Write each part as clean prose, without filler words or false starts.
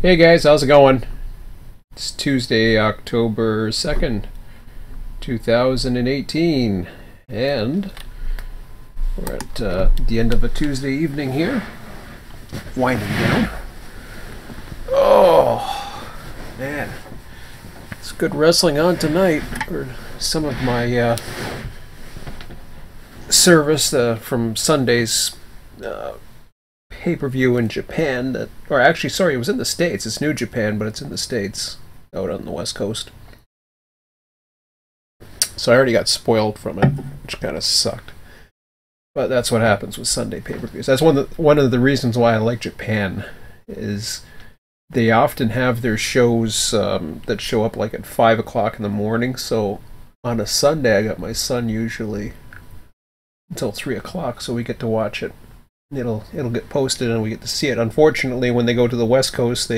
Hey guys, how's it going? It's Tuesday, October 2nd, 2018, and we're at the end of a Tuesday evening here, winding down. Oh, man, it's good wrestling on tonight, or some of my service from Sunday's pay-per-view in Japan or actually, sorry, it was in the States. It's New Japan, but it's in the States, out on the West Coast. So I already got spoiled from it, which kind of sucked. But that's what happens with Sunday pay-per-views. That's one of the reasons why I like Japan, is they often have their shows that show up like at 5 o'clock in the morning. So on a Sunday, I got my son usually until 3 o'clock, so we get to watch it. It'll get posted and we get to see it. Unfortunately, when they go to the West Coast,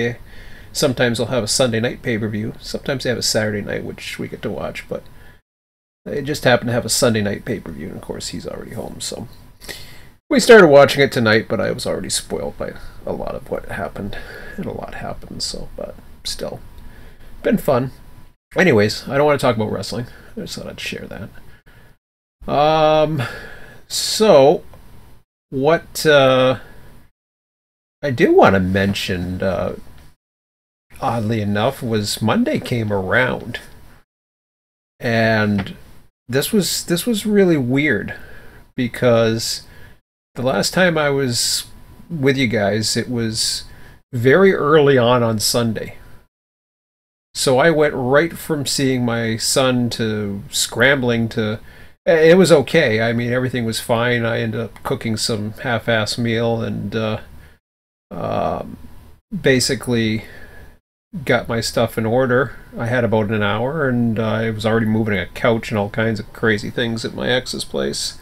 sometimes they'll have a Sunday night pay-per-view. Sometimes they have a Saturday night, which we get to watch, but they just happen to have a Sunday night pay-per-view, and of course he's already home, so we started watching it tonight, but I was already spoiled by a lot of what happened, and a lot happened, so, but still, been fun. Anyways, I don't want to talk about wrestling. I just thought I'd share that. So what I do want to mention, oddly enough, was Monday came around, and this was really weird, because the last time I was with you guys, it was very early on Sunday. So I went right from seeing my son to scrambling to... It was okay. I mean, everything was fine. I ended up cooking some half-ass meal and basically got my stuff in order. I had about an hour, and I was already moving a couch and all kinds of crazy things at my ex's place.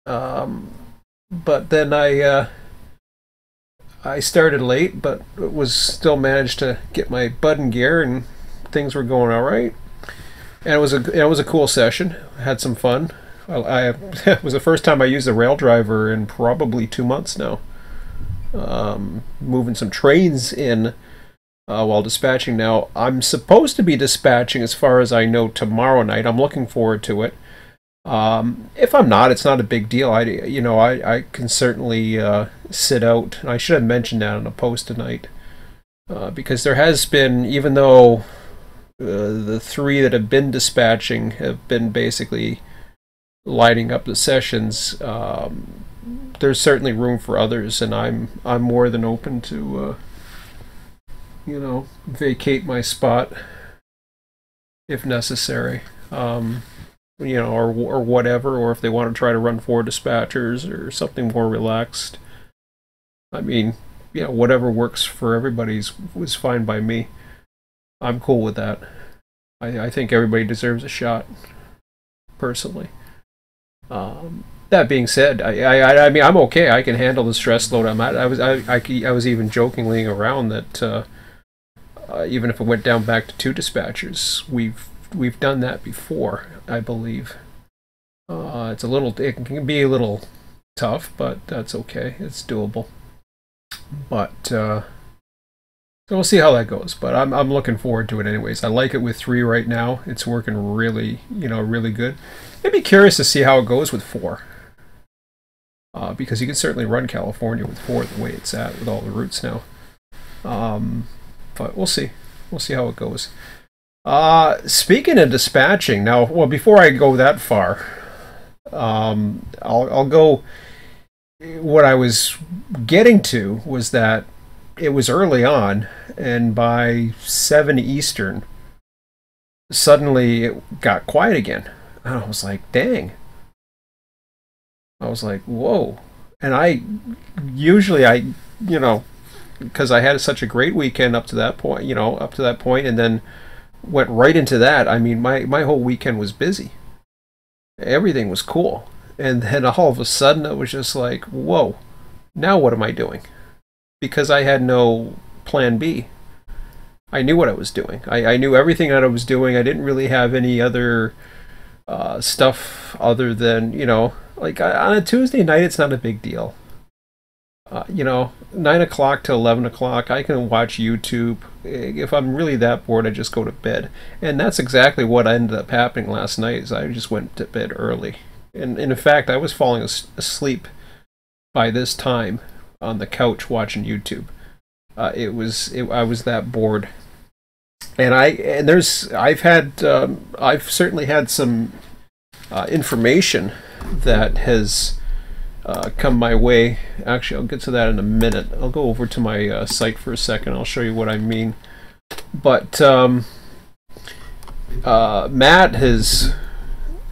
But then I started late, but was still managed to get my butt in gear, and things were going all right. And it was a cool session. I had some fun. It was the first time I used a rail driver in probably 2 months now. Moving some trains in while dispatching. Now, I'm supposed to be dispatching, as far as I know, tomorrow night. I'm looking forward to it. If I'm not, it's not a big deal. I can certainly sit out. I should have mentioned that on a post tonight, because there has been, even though the three that have been dispatching have been basically lighting up the sessions, there's certainly room for others, and I'm more than open to vacate my spot if necessary. Or whatever, or if they want to try to run 4 dispatchers or something more relaxed. I mean, whatever works for everybody was fine by me. I'm cool with that. I think everybody deserves a shot, personally. That being said, I mean, I'm okay. I can handle the stress load I'm at. I was even jokingly around that even if it went down back to 2 dispatchers, we've done that before, I believe. It can be a little tough, but that's okay. It's doable. But so we'll see how that goes. But I'm looking forward to it anyways. I like it with 3 right now. It's working really, really good. I'd be curious to see how it goes with 4. Because you can certainly run California with 4 the way it's at with all the routes now. But we'll see. We'll see how it goes. Speaking of dispatching, now, well, before I go that far, I'll go. What I was getting to was that it was early on, and by 7 Eastern, suddenly it got quiet again. And I was like, dang. I was like, whoa. And because I had such a great weekend up to that point, and then went right into that. I mean, my whole weekend was busy. Everything was cool. And then all of a sudden it was just like, whoa, now what am I doing? Because I had no plan B. I knew what I was doing. I knew everything that I was doing. I didn't really have any other stuff other than, like on a Tuesday night, it's not a big deal. You know, 9 o'clock to 11 o'clock, I can watch YouTube. If I'm really that bored, I just go to bed. And that's exactly what ended up happening last night, is I just went to bed early. And in fact, I was falling asleep by this time on the couch watching YouTube. I was that bored. And I've certainly had some information that has come my way. Actually, I'll get to that in a minute. I'll go over to my site for a second. I'll show you what I mean. But Matt has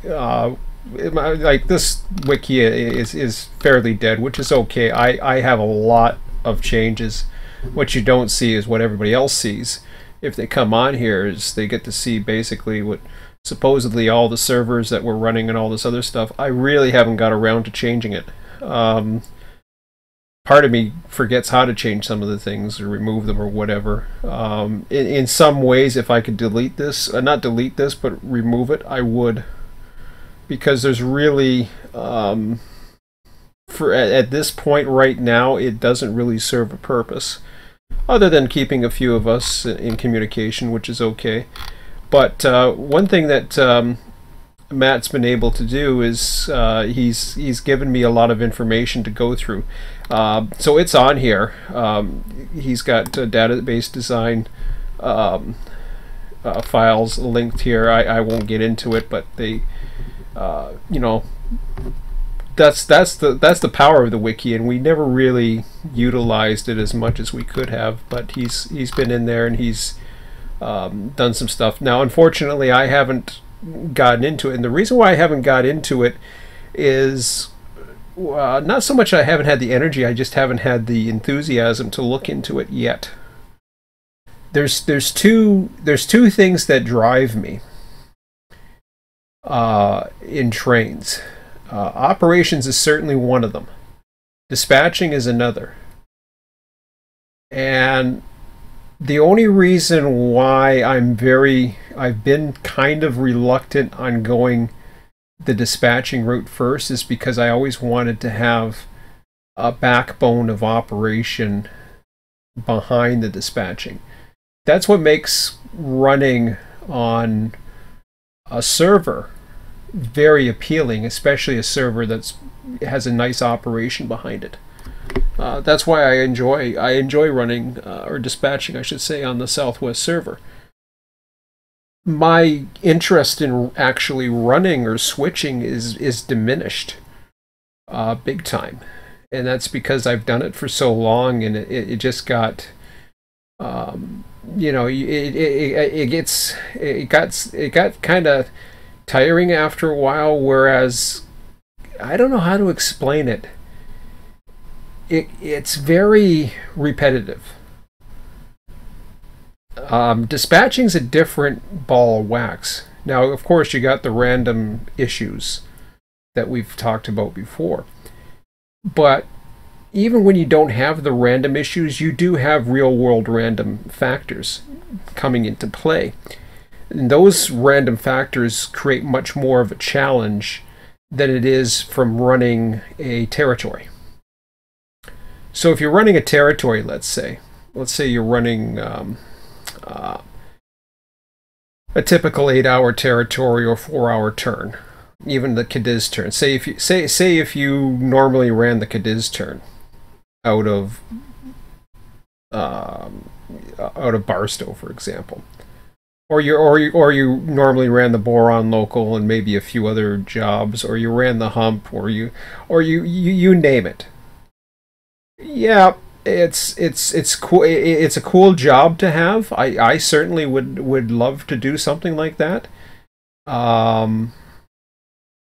like, this wiki is fairly dead, which is okay. I have a lot of changes. What you don't see is what everybody else sees. If they come on here, is they get to see basically what supposedly all the servers that we're running and all this other stuff. I really haven't got around to changing it. Part of me forgets how to change some of the things or remove them or whatever. In some ways, if I could delete this, not delete this, but remove it, I would. Because there's really, at this point right now, it doesn't really serve a purpose. Other than keeping a few of us in communication, which is okay. But one thing that Matt's been able to do is he's given me a lot of information to go through. So it's on here. He's got database design files linked here. I won't get into it, but they, you know, that's the power of the wiki, and we never really utilized it as much as we could have. But he's been in there and he's done some stuff. Now, unfortunately, I haven't gotten into it, and the reason why I haven't got into it is not so much I haven't had the energy, I just haven't had the enthusiasm to look into it yet. There's two things that drive me in trains. Operations is certainly one of them. Dispatching is another. And the only reason why I've been kind of reluctant on going the dispatching route first is because I always wanted to have a backbone of operation behind the dispatching. That's what makes running on a server very appealing, especially a server that has a nice operation behind it. That's why I enjoy running or dispatching, I should say, on the Southwest server. My interest in actually running or switching is diminished big time, and that's because I've done it for so long, and it just got you know, it got kind of tiring after a while, whereas I don't know how to explain it. It's very repetitive. Dispatching's a different ball of wax. Now, of course, you got the random issues that we've talked about before. But even when you don't have the random issues, you do have real-world random factors coming into play. And those random factors create much more of a challenge than it is from running a territory. So if you're running a territory, let's say you're running a typical 8-hour territory or 4-hour turn, even the Cadiz turn. Say if you normally ran the Cadiz turn out of Barstow, for example, or you normally ran the Boron local and maybe a few other jobs, or you ran the hump, or you name it. Yeah, it's cool. It's a cool job to have. I certainly would love to do something like that,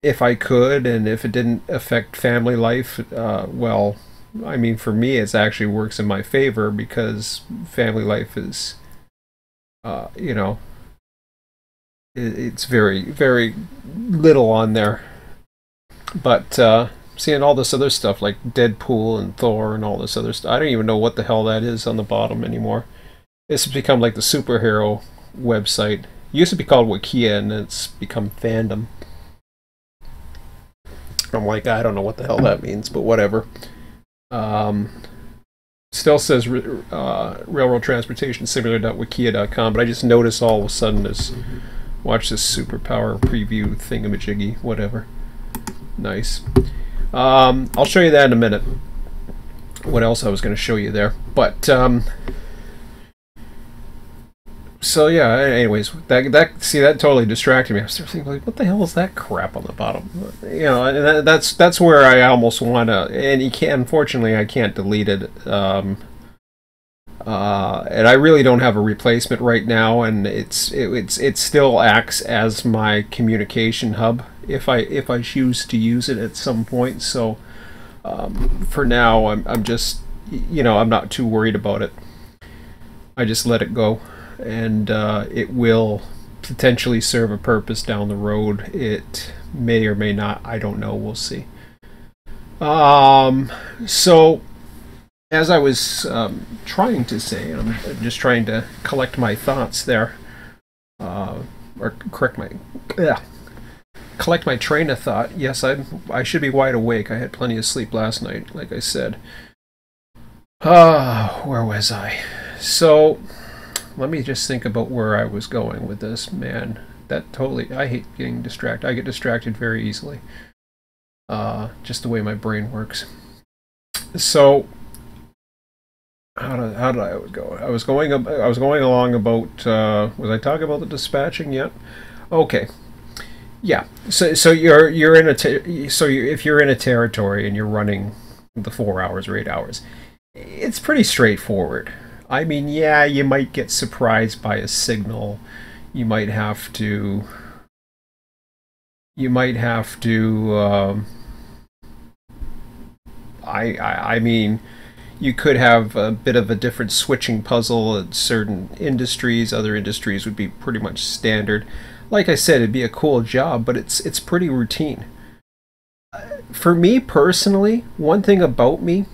if I could, and if it didn't affect family life. Well, I mean, for me, it actually works in my favor, because family life is, you know, it's very, very little on there. But seeing all this other stuff like Deadpool and Thor and all this other stuff, I don't even know what the hell that is on the bottom anymore. It's become like the superhero website. It used to be called Wikia, and it's become Fandom. I'm like, I don't know what the hell that means, but whatever. Still says railroad transportation simulator.wikia.com, but I just noticed all of a sudden this. Watch this superpower preview thingamajiggy, whatever. Nice. I'll show you that in a minute. What else I was going to show you there, but so yeah. Anyways, that totally distracted me. I was thinking, like, what the hell is that crap on the bottom? You know, and that's where I almost want to. And you can't. Unfortunately, I can't delete it. And I really don't have a replacement right now, and it still acts as my communication hub if I choose to use it at some point. So for now, I'm just, you know, I'm not too worried about it. I just let it go, and it will potentially serve a purpose down the road. It may or may not. I don't know. We'll see. So, as I was trying to say, I'm just trying to collect my thoughts there, or collect my train of thought. Yes, I should be wide awake. I had plenty of sleep last night, like I said. Where was I? So, let me just think about where I was going with this. Man, that totally, I hate getting distracted. I get distracted very easily. Just the way my brain works. So, how did I go? I was going along about. Was I talking about the dispatching yet? Okay. Yeah. So you're in a if you're in a territory and you're running the 4 hours or 8 hours, it's pretty straightforward. I mean, yeah, you might get surprised by a signal. You might have to. I mean, you could have a bit of a different switching puzzle at certain industries. Other industries would be pretty much standard. Like I said, it'd be a cool job, but it's pretty routine. For me personally, one thing about me,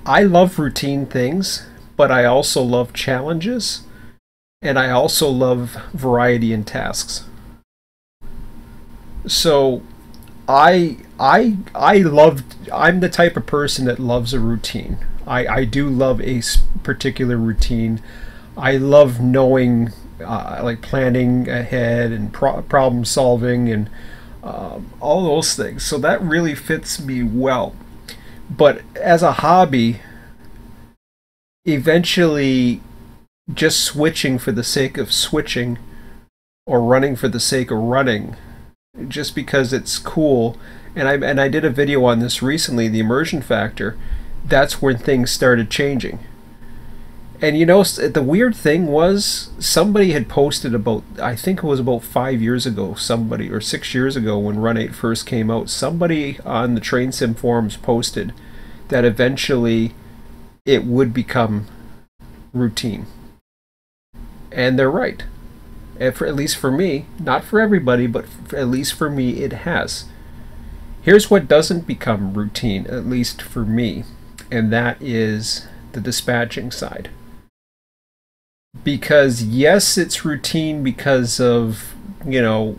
I love routine things, but I also love challenges, and I also love variety in tasks. So I'm the type of person that loves a routine. I do love a particular routine. I love knowing, like planning ahead and problem solving and all those things. So that really fits me well. But as a hobby, eventually just switching for the sake of switching or running for the sake of running, just because it's cool, and I did a video on this recently, the immersion factor. That's when things started changing. And you know, the weird thing was, somebody had posted about, I think it was about 5 years ago, somebody, or 6 years ago when Run 8 first came out, somebody on the Train Sim forums posted that eventually it would become routine. And they're right. At least for me, not for everybody, but at least for me, it has. Here's what doesn't become routine, at least for me, and that is the dispatching side. Because yes, it's routine because of, you know,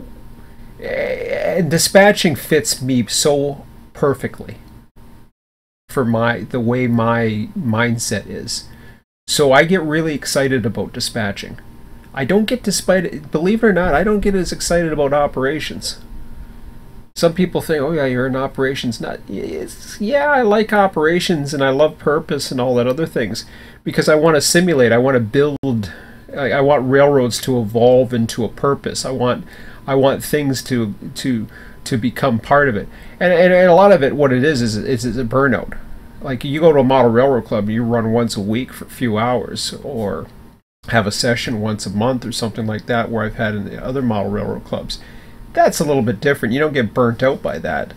dispatching fits me so perfectly for the way my mindset is. So I get really excited about dispatching. I don't get believe it or not, I don't get as excited about operations. Some people think, oh yeah, you're in operations. Yeah, I like operations and I love purpose and all that other things, because I want to simulate, I want to build, I want railroads to evolve into a purpose. I want things to become part of it. And a lot of it, what it is a burnout. Like, you go to a model railroad club and you run once a week for a few hours, or have a session once a month or something like that, where I've had in the other model railroad clubs. That's a little bit different. You don't get burnt out by that.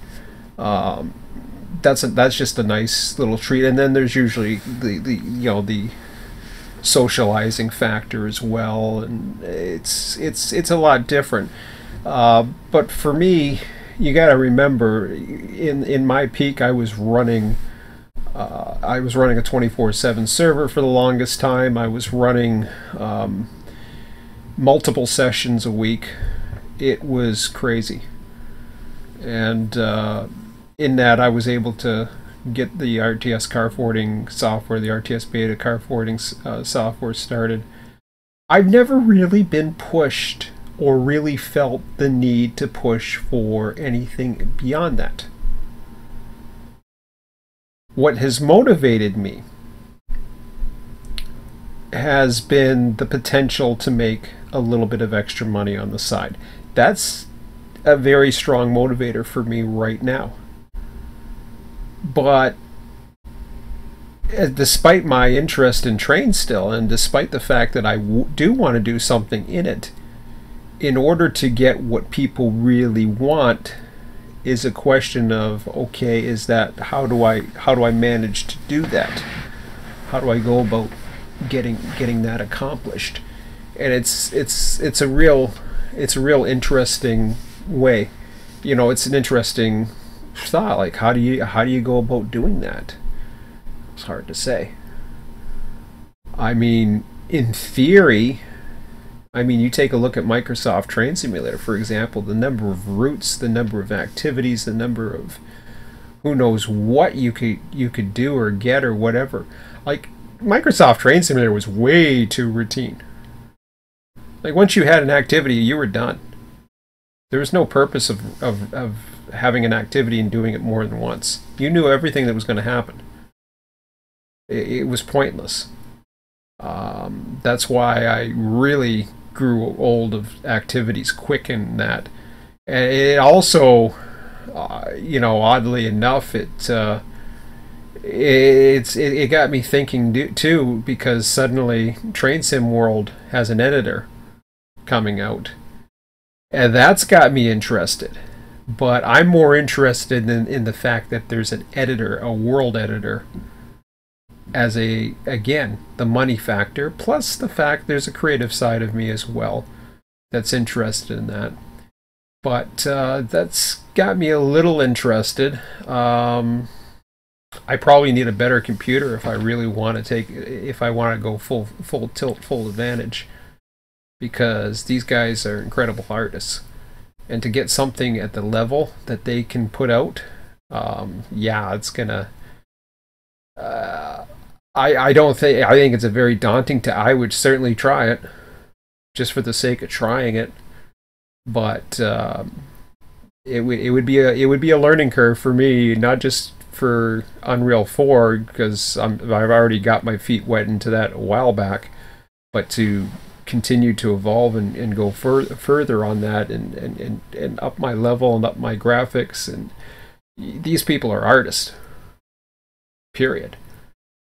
That's just a nice little treat. And then there's usually the socializing factor as well, and it's a lot different. But for me, you got to remember, in my peak, I was running a 24/7 server for the longest time. I was running multiple sessions a week. It was crazy. And in that, I was able to get the RTS car forwarding software, the RTS beta car forwarding software started, I've never really been pushed or really felt the need to push for anything beyond that. What has motivated me has been the potential to make a little bit of extra money on the side. That's a very strong motivator for me right now. But despite my interest in trains still, and despite the fact that I do want to do something in it, in order to get what people really want is a question of, okay, is that, how do I manage to do that? How do I go about getting that accomplished? And it's a real interesting way. You know, it's an interesting thought. Like, how do you go about doing that? It's hard to say. I mean, in theory, you take a look at Microsoft Train Simulator, for example, the number of routes, the number of activities, the number of who knows what you could do or get or whatever. Like, Microsoft Train Simulator was way too routine. Like, once you had an activity, you were done. There was no purpose of having an activity and doing it more than once. You knew everything that was going to happen. It was pointless. That's why I really grew old of activities quick in that. And it also, oddly enough, it got me thinking too, because suddenly Train Sim World has an editor coming out, and that's got me interested. But I'm more interested in the fact that there's an editor, a world editor, as again, the money factor, plus the fact there's a creative side of me as well that's interested in that. But that's got me a little interested. I probably need a better computer if I really want to go full tilt, full advantage, because these guys are incredible artists. And to get something at the level that they can put out, it's gonna. I think it's a very daunting I would certainly try it, just for the sake of trying it. But it would be a learning curve for me, not just for Unreal 4, because I've already got my feet wet into that a while back, but to continue to evolve and go further on that and up my level and up my graphics. And these people are artists, period.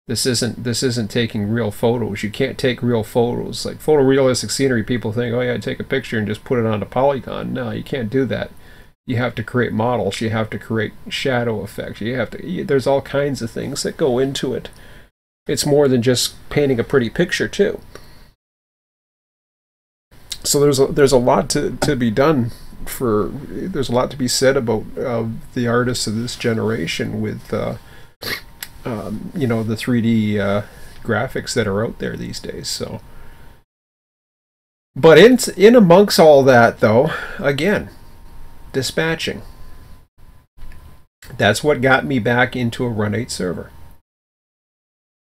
This isn't taking real photos. You can't take real photos. Like photorealistic scenery, people think, oh yeah, take a picture and just put it on a polygon. No, you can't do that. You have to create models. You have to create shadow effects. There's all kinds of things that go into it. It's more than just painting a pretty picture too. So there's a lot to be done. There's a lot to be said about the artists of this generation with the 3D graphics that are out there these days. So, but in amongst all that, though, again, dispatching. That's what got me back into a Run 8 server.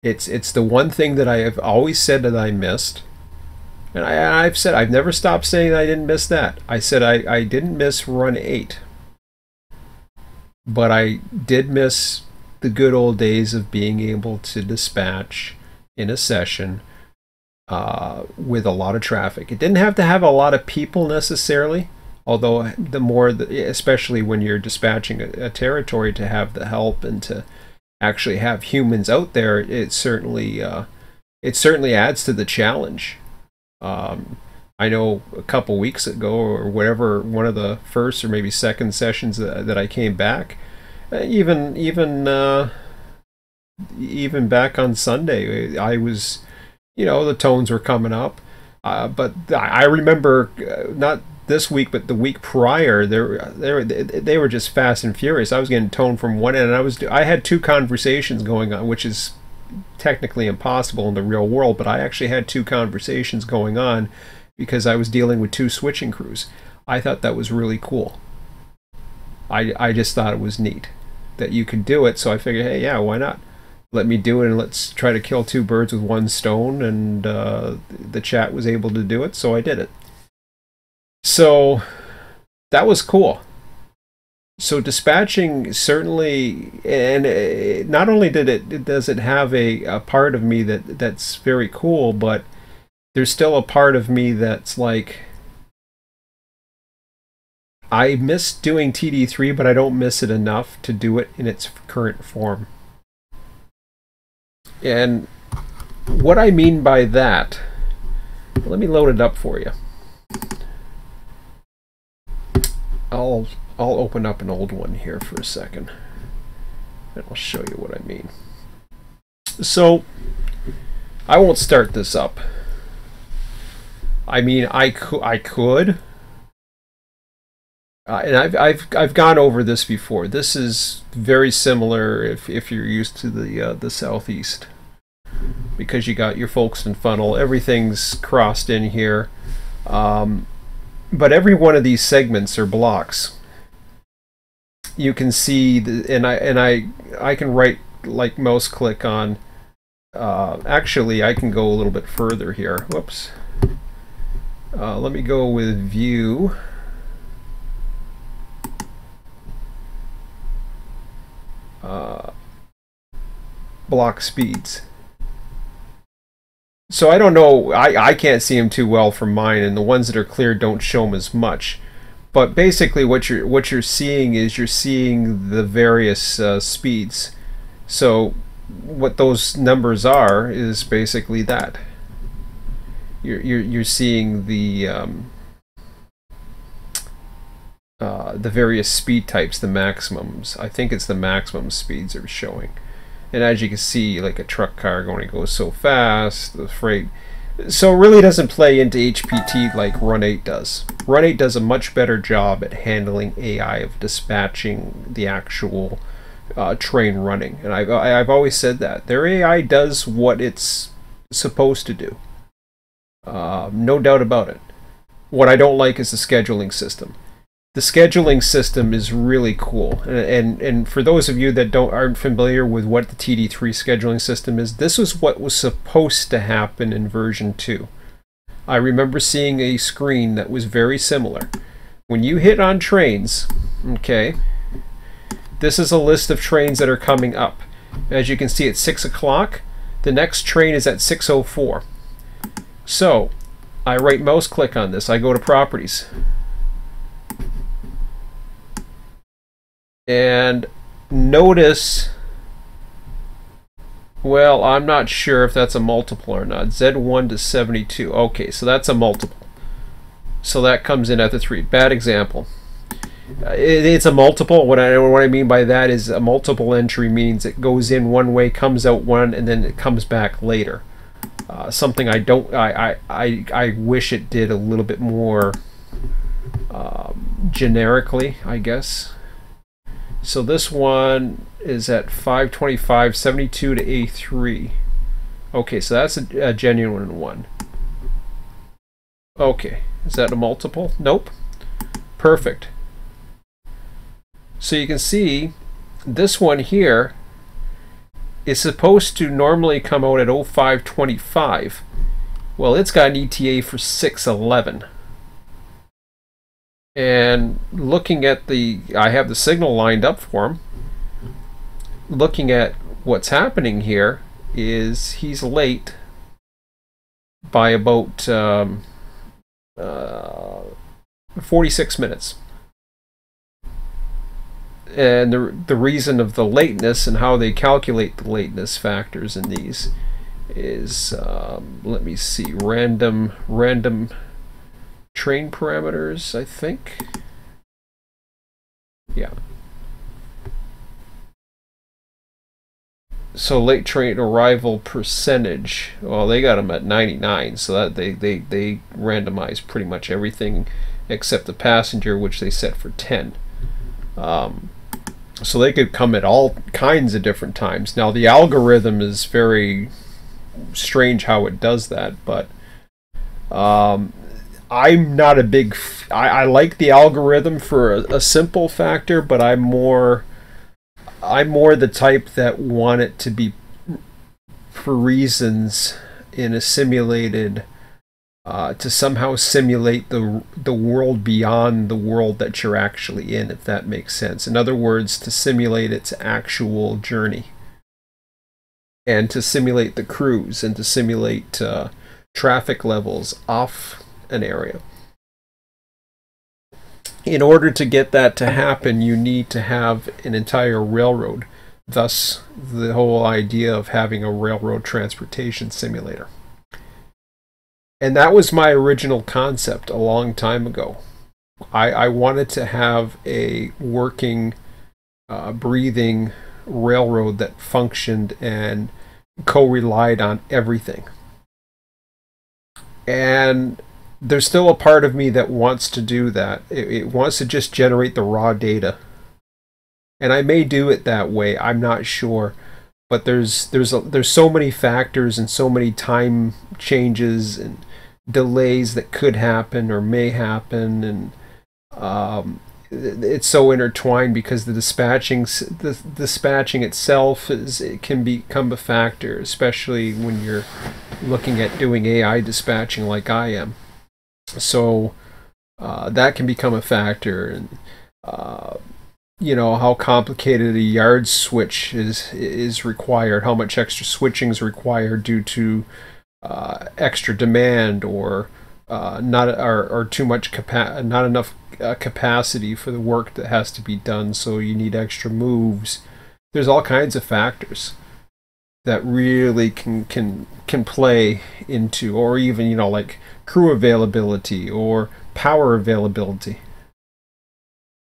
It's the one thing that I have always said that I missed. And I've said, I've never stopped saying that I didn't miss that. I said I didn't miss Run 8. But I did miss the good old days of being able to dispatch in a session with a lot of traffic. It didn't have to have a lot of people necessarily, although especially when you're dispatching a territory, to have the help and to actually have humans out there, it certainly adds to the challenge. I know a couple weeks ago or whatever, one of the first or maybe second sessions that I came back, even back on Sunday, I was, the tones were coming up, but I remember not this week but the week prior, they were just fast and furious. I was getting tone from one end, and I had two conversations going on, which is technically impossible in the real world, but I actually had two conversations going on because I was dealing with two switching crews. I thought that was really cool. I just thought it was neat that you could do it, so I figured, hey, yeah, why not? Let me do it, and let's try to kill two birds with one stone, and the chat was able to do it, so I did it. So that was cool. So dispatching certainly, and not only does it have a part of me that's very cool, but there's still a part of me that's like, I miss doing TD3, but I don't miss it enough to do it in its current form. And what I mean by that, let me load it up for you. I'll open up an old one here for a second, and I'll show you what I mean. So I won't start this up. I mean, I could, and I've gone over this before. This is very similar if you're used to the Southeast, because you got your Folkestone funnel, everything's crossed in here, but every one of these segments are blocks. You can see and I can right like mouse click on. Actually, I can go a little bit further here. Whoops. Let me go with view. Block speeds. So I don't know, I can't see them too well from mine, and the ones that are clear don't show them as much. But basically what you're seeing is you're seeing the various speeds. So what those numbers are is basically that. You're seeing the various speed types, the maximums. I think it's the maximum speeds are showing. And as you can see, like a truck car only goes so fast, the freight. So it really doesn't play into HPT like Run 8 does. Run 8 does a much better job at handling AI of dispatching the actual train running. And I've always said that. Their AI does what it's supposed to do. No doubt about it. What I don't like is the scheduling system. The scheduling system is really cool, and for those of you that aren't familiar with what the TD3 scheduling system is, this was what was supposed to happen in version 2. I remember seeing a screen that was very similar. When you hit on trains, okay, this is a list of trains that are coming up. As you can see, at 6 o'clock, the next train is at 6:04. So I right mouse click on this, I go to properties. And notice, well, I'm not sure if that's a multiple or not. Z1 to 72. Okay, so that's a multiple. So that comes in at the 3. Bad example. It's a multiple. What I mean by that is a multiple entry means it goes in one way, comes out one, and then it comes back later. Something I wish it did a little bit more generically, I guess. So this one is at 525, 72 to A3. Okay, so that's a genuine one. Okay, is that a multiple? Nope. Perfect. So you can see this one here is supposed to normally come out at 0525. Well, it's got an ETA for 611. And looking at I have the signal lined up for him. Looking at what's happening here is he's late by about 46 minutes. And the reason of the lateness and how they calculate the lateness factors in these is, let me see, random train parameters, I think. Yeah. So late train arrival percentage, well, they got them at 99, so that they randomize pretty much everything except the passenger, which they set for 10. So they could come at all kinds of different times. Now the algorithm is very strange how it does that, but I'm not a big... I like the algorithm for a simple factor, but I'm more... I'm more the type that want it to be for reasons in a simulated, to somehow simulate the world beyond the world that you're actually in, if that makes sense. In other words, to simulate its actual journey, and to simulate the cruise, and to simulate traffic levels off an area. In order to get that to happen, you need to have an entire railroad. Thus, the whole idea of having a railroad transportation simulator. And that was my original concept a long time ago. I wanted to have a working, breathing railroad that functioned and co-relied on everything. And there's still a part of me that wants to do that. It wants to just generate the raw data. And I may do it that way, I'm not sure. But there's so many factors and so many time changes and delays that could happen or may happen, and it's so intertwined because the dispatching itself can become a factor, especially when you're looking at doing AI dispatching like I am. So that can become a factor, and you know, how complicated a yard switch is required, how much extra switching is required due to extra demand, or not too much not enough capacity for the work that has to be done, so you need extra moves. There's all kinds of factors that really can play into, or even, you know, like crew availability or power availability.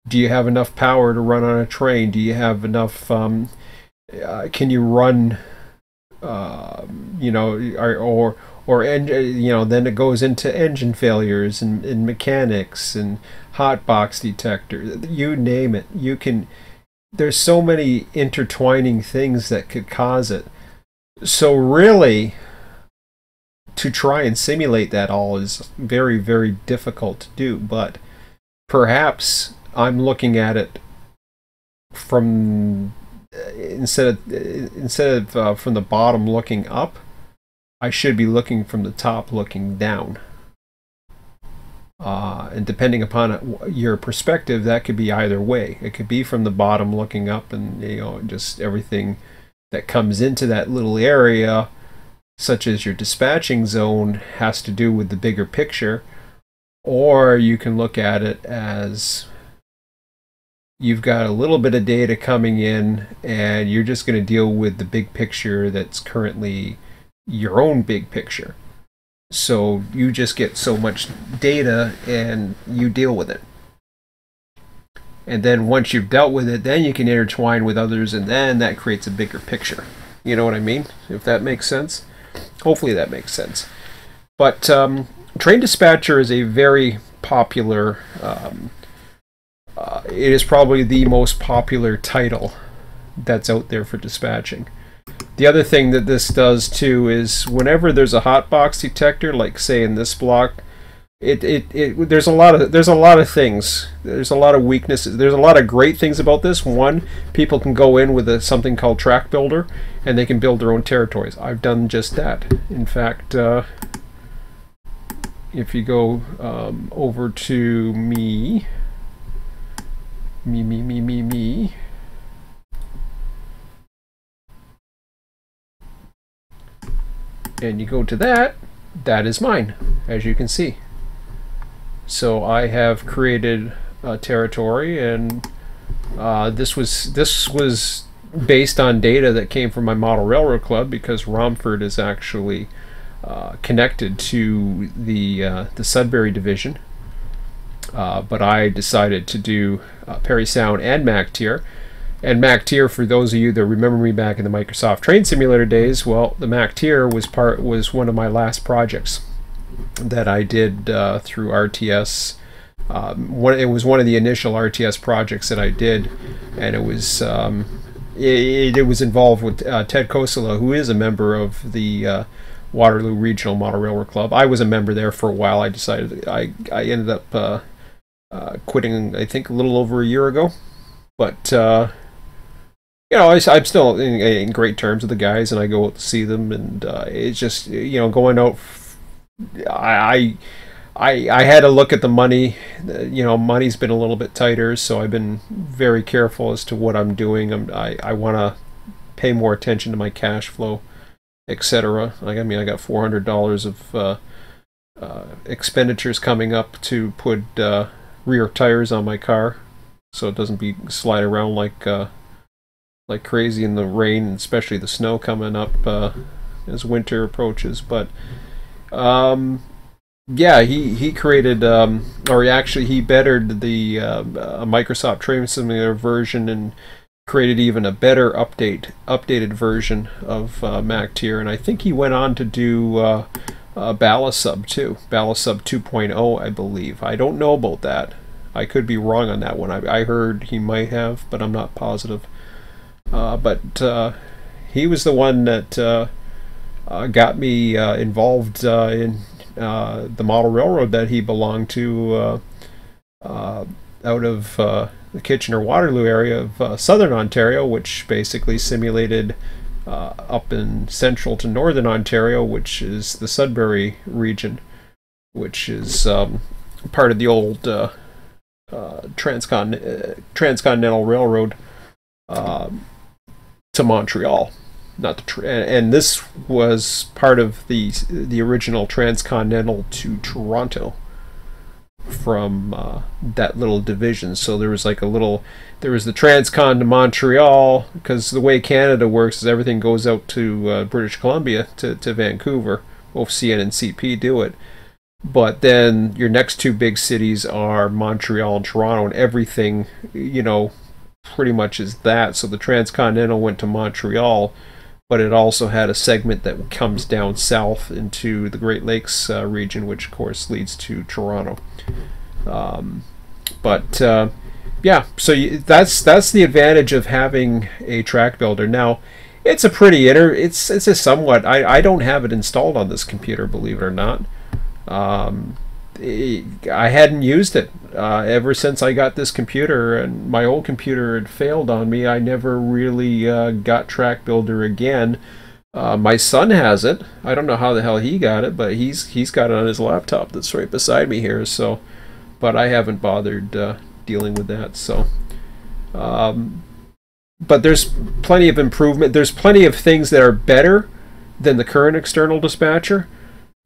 Do you have enough power to run on a train? Do you have enough can you run you know, you know, then it goes into engine failures and mechanics and hot box detector, you name it. You can, there's so many intertwining things that could cause it. So really, to try and simulate that all is very, very difficult to do. But perhaps I'm looking at it from instead of from the bottom looking up, I should be looking from the top looking down. And depending upon your perspective, that could be either way. It could be from the bottom looking up, and you know, just everything that comes into that little area, such as your dispatching zone, has to do with the bigger picture. Or you can look at it as you've got a little bit of data coming in, and you're just going to deal with the big picture that's currently your own big picture. So you just get so much data and you deal with it. And then once you've dealt with it, then you can intertwine with others, and then that creates a bigger picture. You know what I mean? If that makes sense. Hopefully that makes sense. But Train Dispatcher is a very popular, it is probably the most popular title that's out there for dispatching. The other thing that this does too is whenever there's a hotbox detector, like say in this block, there's a lot of things. There's a lot of weaknesses. There's a lot of great things about this. One, people can go in with something called Track Builder, and they can build their own territories. I've done just that. In fact, if you go over to me, and you go to that is mine, as you can see. So I have created a territory, and this was based on data that came from my Model Railroad Club, because Romford is actually connected to the Sudbury division. But I decided to do Parry Sound and MacTier. And MacTier, for those of you that remember me back in the Microsoft Train Simulator days, well, the MacTier was one of my last projects that I did through RTS. It was one of the initial RTS projects that I did, and it was involved with Ted Kosela, who is a member of the Waterloo Regional Model Railroad Club. I was a member there for a while. I decided I ended up quitting, I think, a little over a year ago. But you know, I'm still in great terms with the guys, and I go out to see them, and it's just, you know, going out. I I had to look at the money. You know, money's been a little bit tighter, so I've been very careful as to what I'm doing. I want to pay more attention to my cash flow, etc. Like, I mean, I got $400 of expenditures coming up to put rear tires on my car, so it doesn't be slide around like crazy in the rain, especially the snow coming up as winter approaches. But yeah, he created, or he bettered the Microsoft Train Simulator version and created even a better updated version of Mac Tier, and I think he went on to do Balasub too, Balasub 2.0, I believe. I don't know about that. I could be wrong on that one. I heard he might have, but I'm not positive. But he was the one that got me involved in the model railroad that he belonged to out of the Kitchener-Waterloo area of southern Ontario, which basically simulated up in central to northern Ontario, which is the Sudbury region, which is part of the old Transcontinental Railroad to Montreal. Not the and this was part of the original Transcontinental to Toronto from that little division. So there was like there was the Transcon to Montreal, because the way Canada works is everything goes out to British Columbia, to Vancouver. Both CN and CP do it. But then your next two big cities are Montreal and Toronto, and everything, you know, pretty much is that. So the Transcontinental went to Montreal, but it also had a segment that comes down south into the Great Lakes region, which of course leads to Toronto. Yeah, so that's the advantage of having a track builder. Now, it's a pretty it's a somewhat, I don't have it installed on this computer, believe it or not. I hadn't used it ever since I got this computer, and my old computer had failed on me. I never really got Track Builder again. My son has it. I don't know how the hell he got it, but he's got it on his laptop that's right beside me here. So, but I haven't bothered dealing with that. So, but there's plenty of improvement. There's plenty of things that are better than the current external dispatcher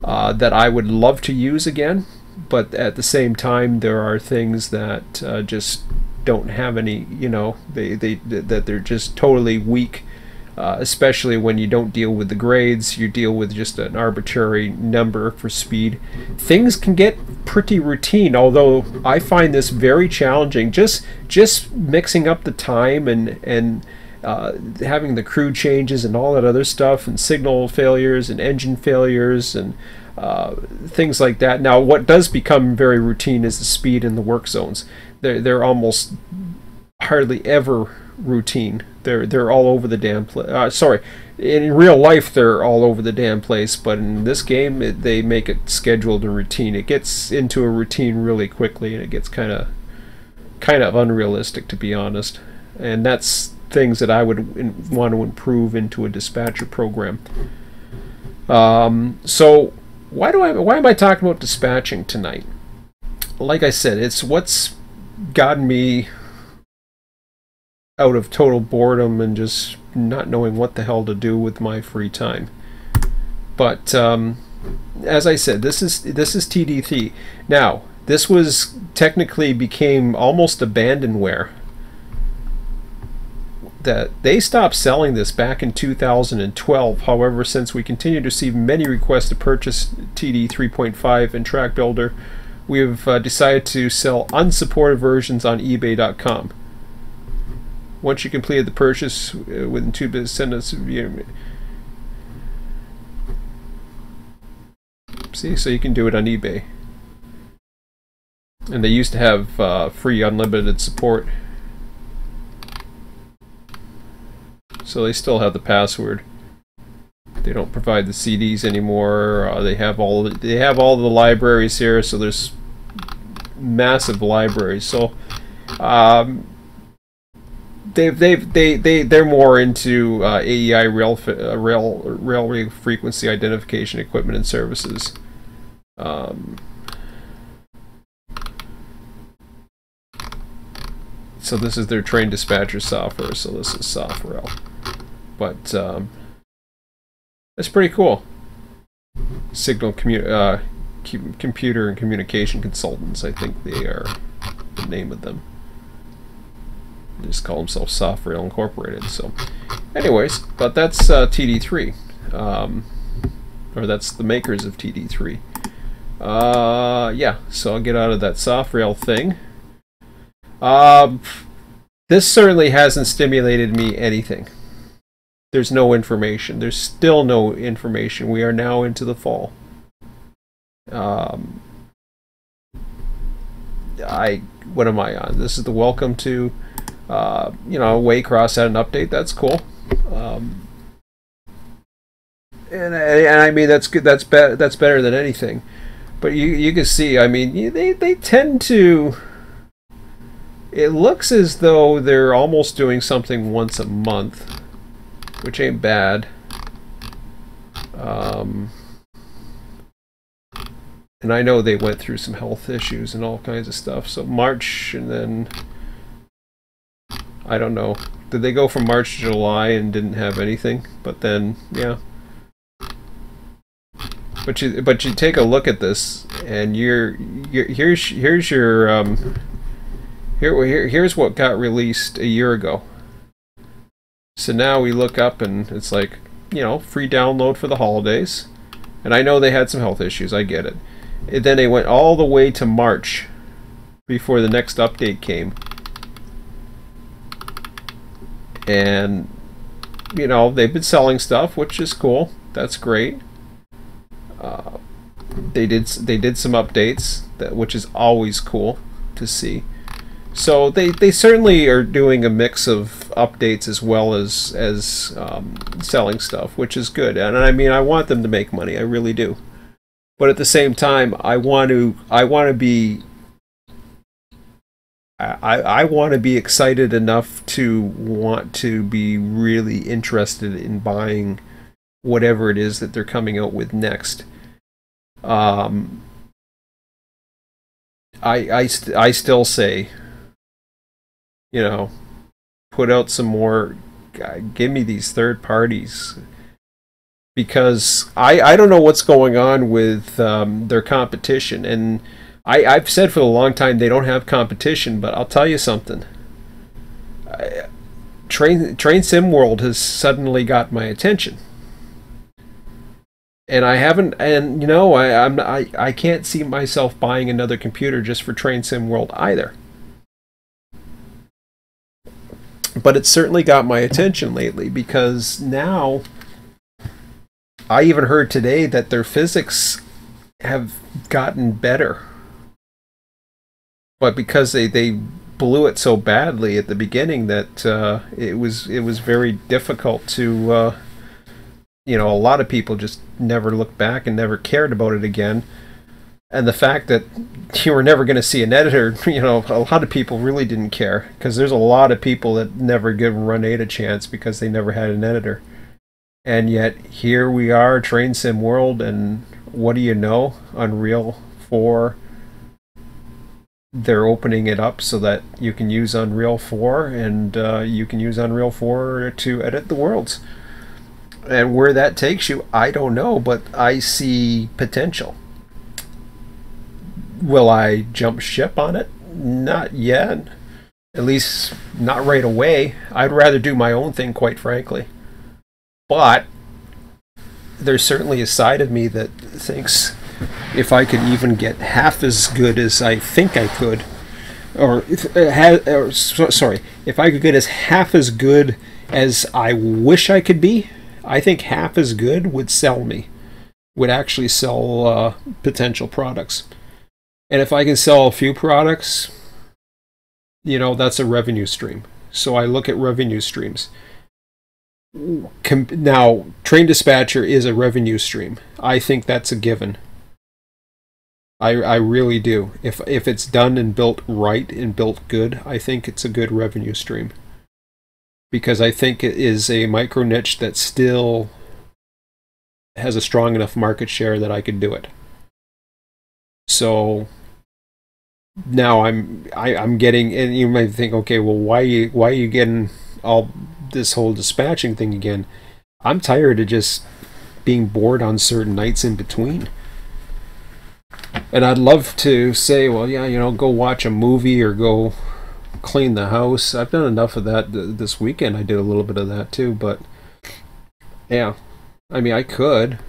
that I would love to use again. But at the same time, there are things that just don't have any, you know, that they're just totally weak, especially when you don't deal with the grades. You deal with just an arbitrary number for speed. Things can get pretty routine, although I find this very challenging. Just mixing up the time and having the crew changes and all that other stuff, and signal failures and engine failures and things like that. Now, what does become very routine is the speed in the work zones. They're almost hardly ever routine. They're all over the damn place. Sorry, in real life they're all over the damn place, but in this game they make it scheduled and routine. It gets into a routine really quickly, and it gets kind of unrealistic, to be honest. And that's things that I would want to improve into a dispatcher program. So why am I talking about dispatching tonight? Like I said, it's what's gotten me out of total boredom and just not knowing what the hell to do with my free time. But as I said, this is TD3. Now, this was technically became almost abandonware. That they stopped selling this back in 2012. However, since we continue to receive many requests to purchase TD 3.5 and Track Builder, we have decided to sell unsupported versions on eBay.com. Once you completed the purchase within 2 business, send us. See, so you can do it on eBay. And they used to have free unlimited support. So they still have the password. They don't provide the CDs anymore. They have all the libraries here. So there's they're more into AEI rail frequency identification equipment and services. So this is their train dispatcher software. So this is SoftRail, but it's pretty cool. Signal computer and communication consultants, I think they are the name of them. They just call themselves SoftRail Incorporated. So, anyways, but that's TD3, or that's the makers of TD3. Yeah. So I'll get out of that SoftRail thing. This certainly hasn't stimulated me anything. There's no information. There's still no information. We are now into the fall. What am I on? This is the welcome to, Waycross had an update. That's cool. And I mean that's good. That's better than anything. But you can see. I mean, they tend to. It looks as though they're almost doing something once a month, which ain't bad. And I know they went through some health issues and all kinds of stuff. So March, and then I don't know. Did they go from March to July and didn't have anything? But then, yeah. But you take a look at this, and here's what got released a year ago. So now we look up and it's like, free download for the holidays. And I know they had some health issues, I get it. And then they went all the way to March before the next update came. And, they've been selling stuff, which is cool. That's great. They did some updates, which is always cool to see. So they certainly are doing a mix of updates as well as selling stuff, which is good. And I mean, I want them to make money, I really do. But at the same time, I want to be excited enough to want to be really interested in buying whatever it is that they're coming out with next. I still say, put out some more, give me these third parties, because I don't know what's going on with their competition. And I've said for a long time they don't have competition, but I'll tell you something. Train Sim World has suddenly got my attention. And I haven't, and I can't see myself buying another computer just for Train Sim World either. But it's certainly got my attention lately, because now I even heard today that their physics have gotten better. But because they blew it so badly at the beginning that it was very difficult to a lot of people just never looked back and never cared about it again. And the fact that you were never going to see an editor, a lot of people really didn't care, because there's a lot of people that never give Run 8 a chance because they never had an editor. And yet here we are, Train Sim World, and what do you know? Unreal 4, they're opening it up so that you can use Unreal 4, and you can use Unreal 4 to edit the worlds. And where that takes you, I don't know, but I see potential. Will I jump ship on it? Not yet. At least not right away. I'd rather do my own thing, quite frankly. But there's certainly a side of me that thinks if I could even get half as good as I think I could, if I could get as half as good as I wish I could be, I think half as good would sell me, would actually sell potential products. And if I can sell a few products, that's a revenue stream. So I look at revenue streams. Now, Train Dispatcher is a revenue stream. I think that's a given. I really do. If it's done and built right and built good, I think it's a good revenue stream. because I think it is a micro niche that still has a strong enough market share that I could do it. So now I'm getting, and you might think, okay, well, why are you getting all this whole dispatching thing again? I'm tired of just being bored on certain nights in between. And I'd love to say, well, yeah, you know, go watch a movie or go clean the house. I've done enough of that this weekend. I did a little bit of that too, but yeah, I mean, I could.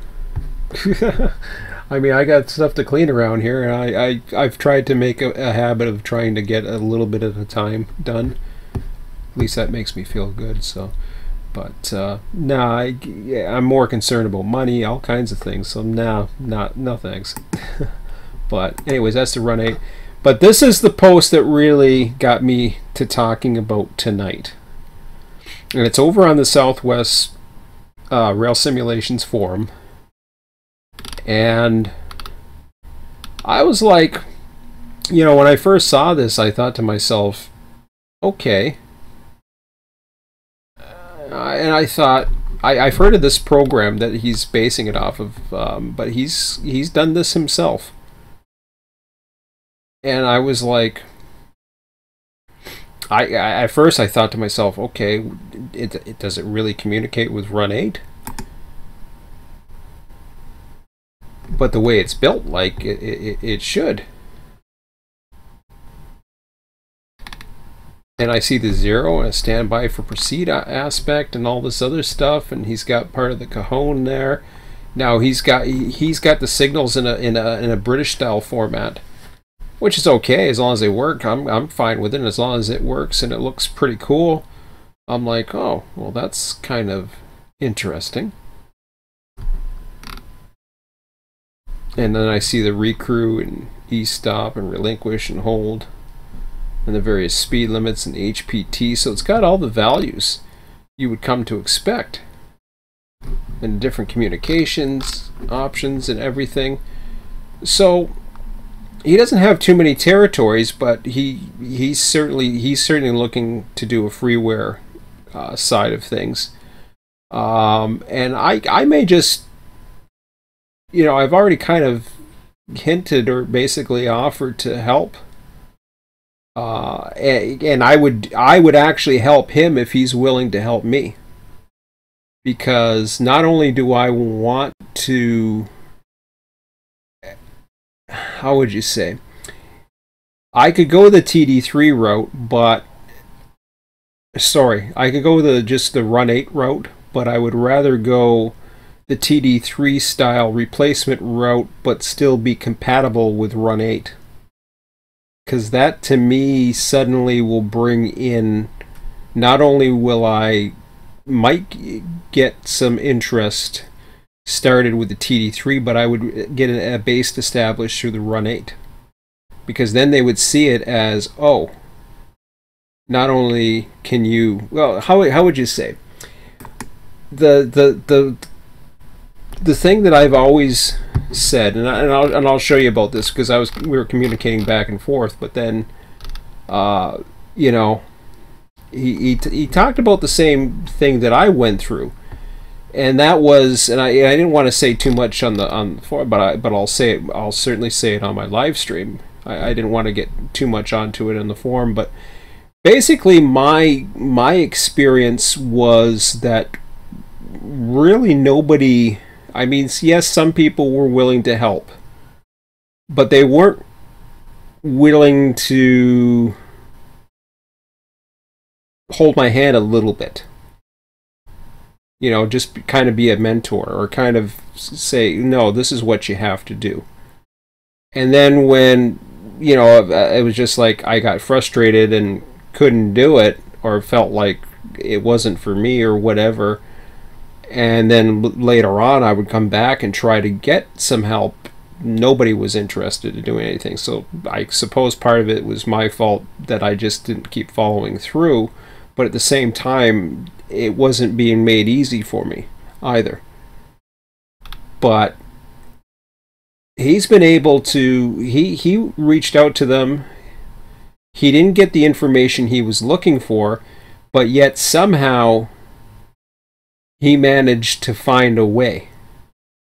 I mean, I got stuff to clean around here, and I've tried to make a habit of trying to get a little bit at a time done. At least that makes me feel good. So, but nah, I'm more concerned about money, all kinds of things. So no thanks. But anyways, that's the Run 8. But this is the post that really got me to talking about tonight, and it's over on the Southwest Rail Simulations forum. And I was like, you know, when I first saw this, I thought to myself, okay. And I thought, I've heard of this program that he's basing it off of, but he's done this himself. And I was like, at first I thought to myself, okay, does it really communicate with Run 8? But the way it's built, like, it should. And I see the 0 and a standby for proceed aspect and all this other stuff, and he's got part of the cajon there. Now he's got the signals in a British style format, which is okay as long as they work. I'm fine with it, and as long as it works and it looks pretty cool. I'm like, oh, well, that's kind of interesting. And then I see the recrew and e-stop and relinquish and hold, and the various speed limits and HPT. So it's got all the values you would come to expect, and different communications options and everything. So he doesn't have too many territories, but he's certainly looking to do a freeware side of things. And I may just, you know, I've already kind of hinted or basically offered to help. And I would actually help him if he's willing to help me. Because not only do I want to, how would you say? I could go the TD3 route, but I could go just the Run 8 route, but I would rather go the TD3 style replacement route, but still be compatible with Run 8. Because that, to me, suddenly will bring in, not only might get some interest started with the TD3, but I would get a base established through the Run 8. Because then they would see it as, oh, not only can you, well, how would you say? The thing that I've always said, and I'll show you about this, because we were communicating back and forth, but then you know, he talked about the same thing that I went through, and that was, and I didn't want to say too much on the forum, but I'll say it. I'll certainly say it on my live stream. I didn't want to get too much onto it in the forum, but basically my experience was that really nobody, I mean, yes, some people were willing to help, but they weren't willing to hold my hand a little bit. You know, just kind of be a mentor, or kind of say, no, this is what you have to do. And then when, you know, it was just like I got frustrated and couldn't do it, or felt like it wasn't for me or whatever, and then later on I would come back and try to get some help, nobody was interested in doing anything. So I suppose part of it was my fault that I just didn't keep following through, but at the same time it wasn't being made easy for me either. But he's been able to, he reached out to them. He didn't get the information he was looking for, but yet somehow he managed to find a way.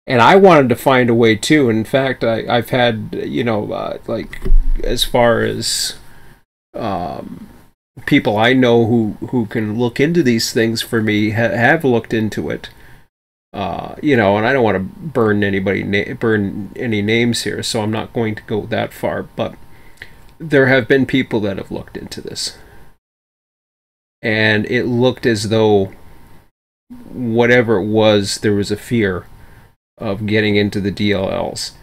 And I wanted to find a way too. In fact, I've had, you know, like, as far as people I know who can look into these things for me have looked into it. You know, and I don't want to burn any names here, so I'm not going to go that far. But there have been people that have looked into this, and it looked as though whatever it was, there was a fear of getting into the DLLs.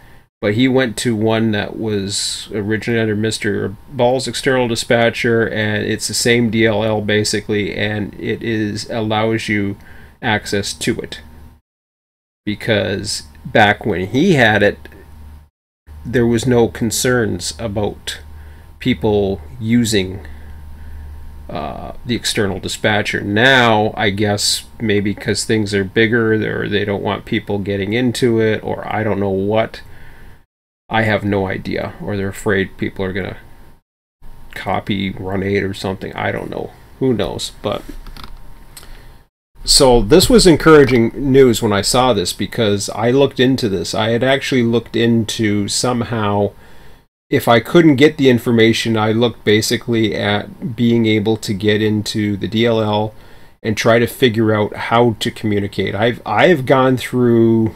But he went to one that was originally under Mr. Ball's external dispatcher, and it's the same DLL basically, and it allows you access to it. Because back when he had it, there was no concerns about people using the external dispatcher. Now, I guess maybe because things are bigger, or they don't want people getting into it, or I don't know what. I have no idea. Or they're afraid people are going to copy Run 8 or something. I don't know. Who knows? But so this was encouraging news when I saw this, because I looked into this. I had actually looked into somehow, if I couldn't get the information, I looked basically at being able to get into the DLL and try to figure out how to communicate. I've gone through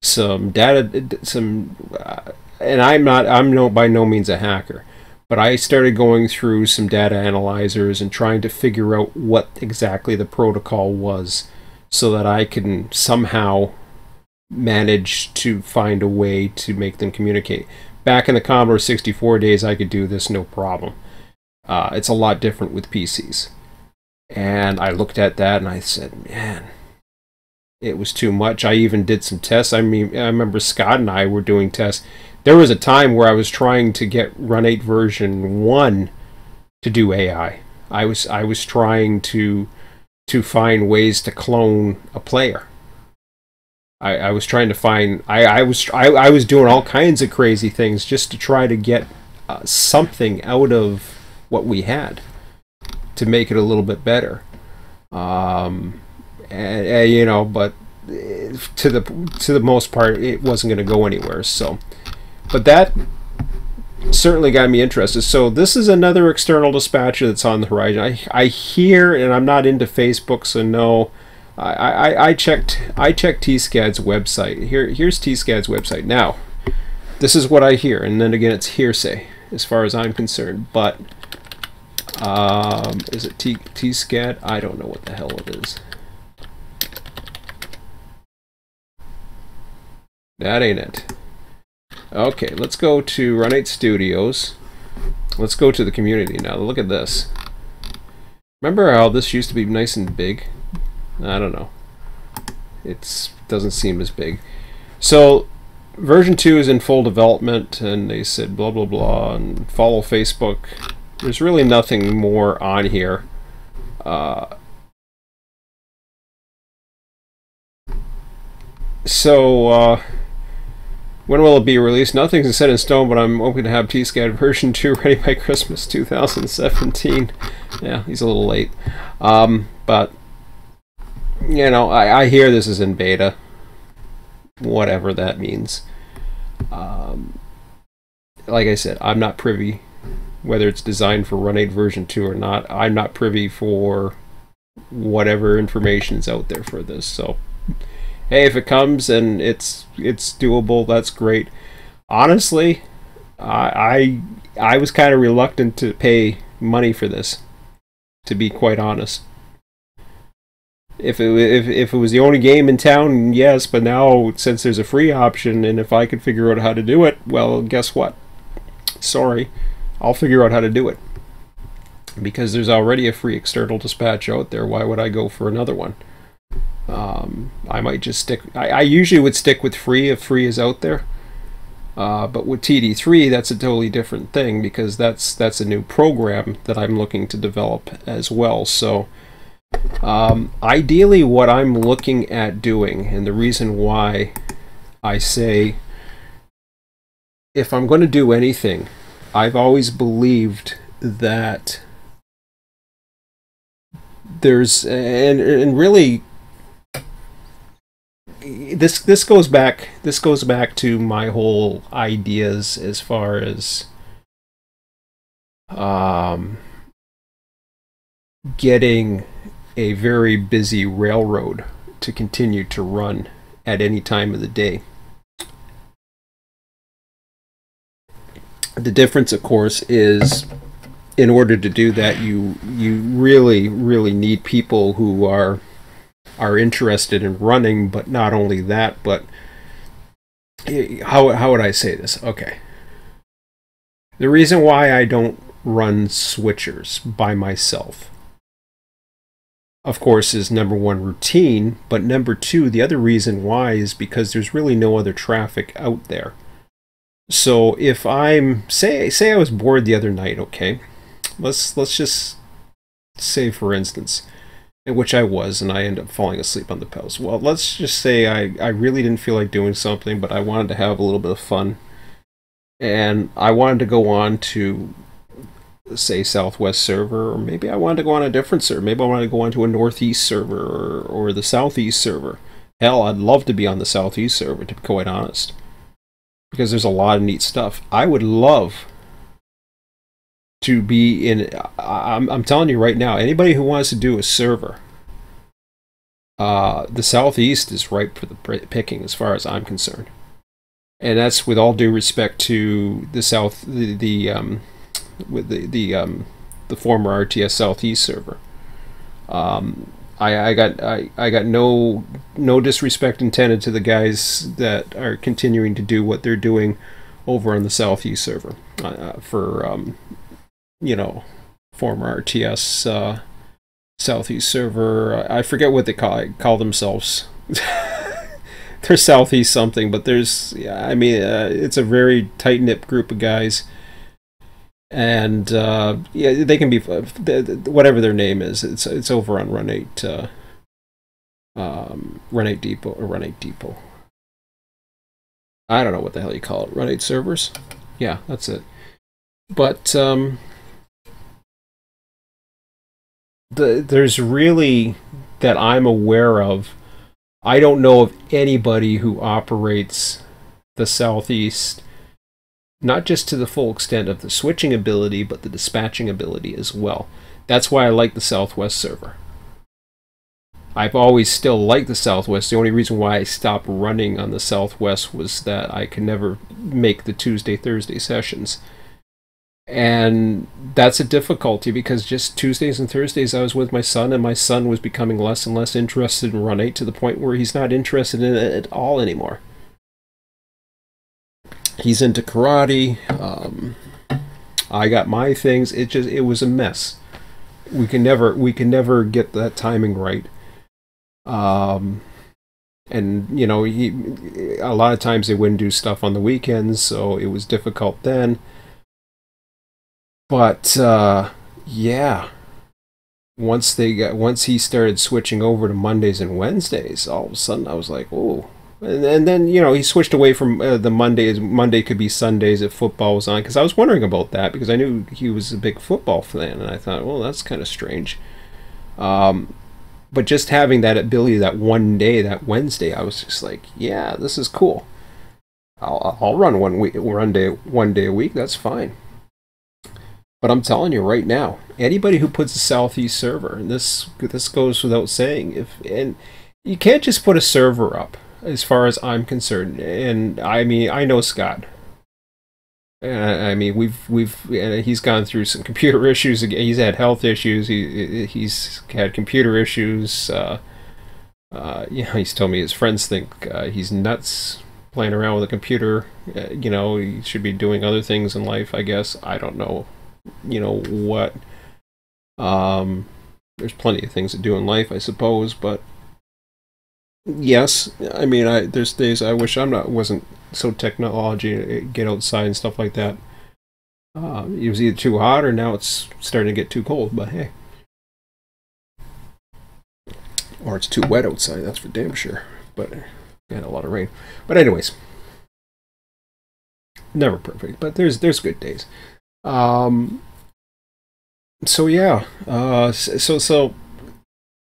some data, and I'm by no means a hacker, but I started going through some data analyzers and trying to figure out what exactly the protocol was, so that I can somehow manage to find a way to make them communicate. Back in the Commodore 64 days, I could do this no problem. It's a lot different with PCs. And I looked at that and I said, man, it was too much. I even did some tests. I mean, I remember Scott and I were doing tests. There was a time where I was trying to get Run 8 version 1 to do AI. I was trying to find ways to clone a player. I was trying to find. I was doing all kinds of crazy things just to try to get something out of what we had to make it a little bit better. And you know, but to the most part, it wasn't going to go anywhere. So, but that certainly got me interested. So this is another external dispatcher that's on the horizon. I hear, and I'm not into Facebook, so no. I checked TSCAD's website. Here's TSCAD's website. Now, this is what I hear, and then again, it's hearsay as far as I'm concerned. But is it TSCAD? I don't know what the hell it is. That ain't it. Okay, let's go to Run 8 Studios. Let's go to the community now. Look at this. Remember how this used to be nice and big? I don't know. It doesn't seem as big. So version 2 is in full development, and they said blah blah blah, and follow Facebook. There's really nothing more on here. When will it be released? Nothing's set in stone, but I'm hoping to have TSCAD version 2 ready by Christmas 2017. Yeah, he's a little late. But you know, I hear this is in beta, whatever that means. Like I said, I'm not privy whether it's designed for Run 8 version 2 or not. I'm not privy for whatever information is out there for this. So, hey, if it comes and it's doable, that's great. Honestly, I was kind of reluctant to pay money for this, to be quite honest. If it was the only game in town, yes, but now since there's a free option, and if I could figure out how to do it, well, guess what? Sorry, I'll figure out how to do it. Because there's already a free external dispatch out there, why would I go for another one? I might just stick. I usually would stick with free if free is out there. But with TD3, that's a totally different thing, because that's a new program that I'm looking to develop as well. So ideally what I'm looking at doing, and the reason why I say if I'm going to do anything, I've always believed that there's and really this goes back to my whole ideas as far as getting a very busy railroad to continue to run at any time of the day. The difference, of course, is in order to do that, you really need people who are interested in running. But not only that, but how would I say this? Okay, the reason why I don't run switchers by myself, of course, is number one, routine, but number two, the other reason why is because there's really no other traffic out there. So if I'm say I was bored the other night, okay, let's just say, for instance, in which I was, and I ended up falling asleep on the pedals. Well, let's just say I really didn't feel like doing something, but I wanted to have a little bit of fun, and I wanted to go on to, say, Southwest server, or maybe I wanted to go on a different server. Maybe I wanted to go on to a Northeast server or the Southeast server. Hell, I'd love to be on the Southeast server, to be quite honest, because there's a lot of neat stuff. I would love to be in. I'm telling you right now, anybody who wants to do a server, the Southeast is ripe for the picking, as far as I'm concerned. And that's with all due respect to the South, the former RTS Southeast server. I got no disrespect intended to the guys that are continuing to do what they're doing over on the Southeast server for former RTS Southeast server. I forget what they call themselves. They're Southeast something, but there's it's a very tight knit group of guys. And they can be whatever their name is. It's over on Run 8, Run 8 Depot or Run 8 Depot. I don't know what the hell you call it. Run 8 servers. Yeah, that's it. But there's really, that I'm aware of, I don't know of anybody who operates the Southeast, not just to the full extent of the switching ability, but the dispatching ability as well. That's why I like the Southwest server. I've always still liked the Southwest. The only reason why I stopped running on the Southwest was that I could never make the Tuesday, Thursday sessions. And that's a difficulty, because just Tuesdays and Thursdays I was with my son, and my son was becoming less and less interested in Run 8 to the point where he's not interested in it at all anymore. He's into karate. I got my things. It was a mess. We can never get that timing right. And a lot of times they wouldn't do stuff on the weekends, so it was difficult then. But yeah, once he started switching over to Mondays and Wednesdays, all of a sudden I was like, oh. And then he switched away from the Mondays. Monday could be Sundays if football was on, because I was wondering about that, because I knew he was a big football fan, and I thought, well, that's kind of strange. But just having that ability, that one day, that Wednesday, I was just like, yeah, this is cool. I'll run one day a week. That's fine. But I'm telling you right now, anybody who puts a Southeast server, and this goes without saying, and you can't just put a server up, as far as I'm concerned. And I know Scott. He's gone through some computer issues. He's had health issues. He's had computer issues. He's told me his friends think he's nuts playing around with a computer. He should be doing other things in life, I guess. I don't know. What? There's plenty of things to do in life, I suppose, but yes, there's days I wish wasn't so technology, get outside and stuff like that. It was either too hot, or now it's starting to get too cold, but hey. Or it's too wet outside, that's for damn sure. But we had a lot of rain. But anyways, never perfect, but there's good days. So yeah, so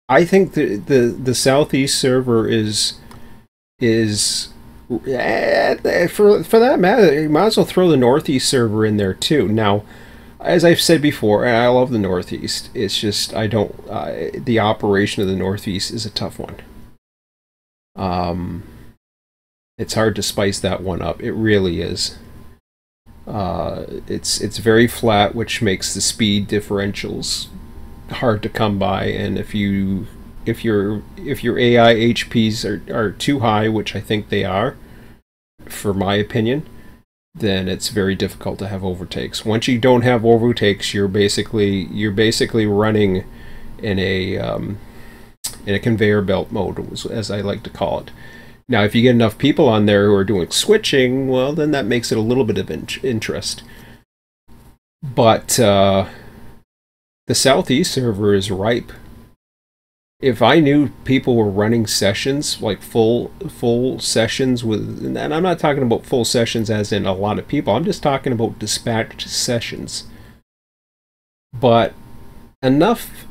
I think the Southeast server is for that matter, you might as well throw the Northeast server in there too. Now, as I've said before, and I love the Northeast. It's just I don't. The operation of the Northeast is a tough one. It's hard to spice that one up. It really is. It's very flat, which makes the speed differentials hard to come by. And if your AI HPs are too high, which I think they are, for my opinion, then it's very difficult to have overtakes. Once you don't have overtakes, you're basically running in a conveyor belt mode, as I like to call it. Now, if you get enough people on there who are doing switching, well, then that makes it a little bit of interest. But the Southeast server is ripe. If I knew people were running sessions, like full sessions with, and I'm not talking about full sessions as in a lot of people, I'm just talking about dispatched sessions. But enough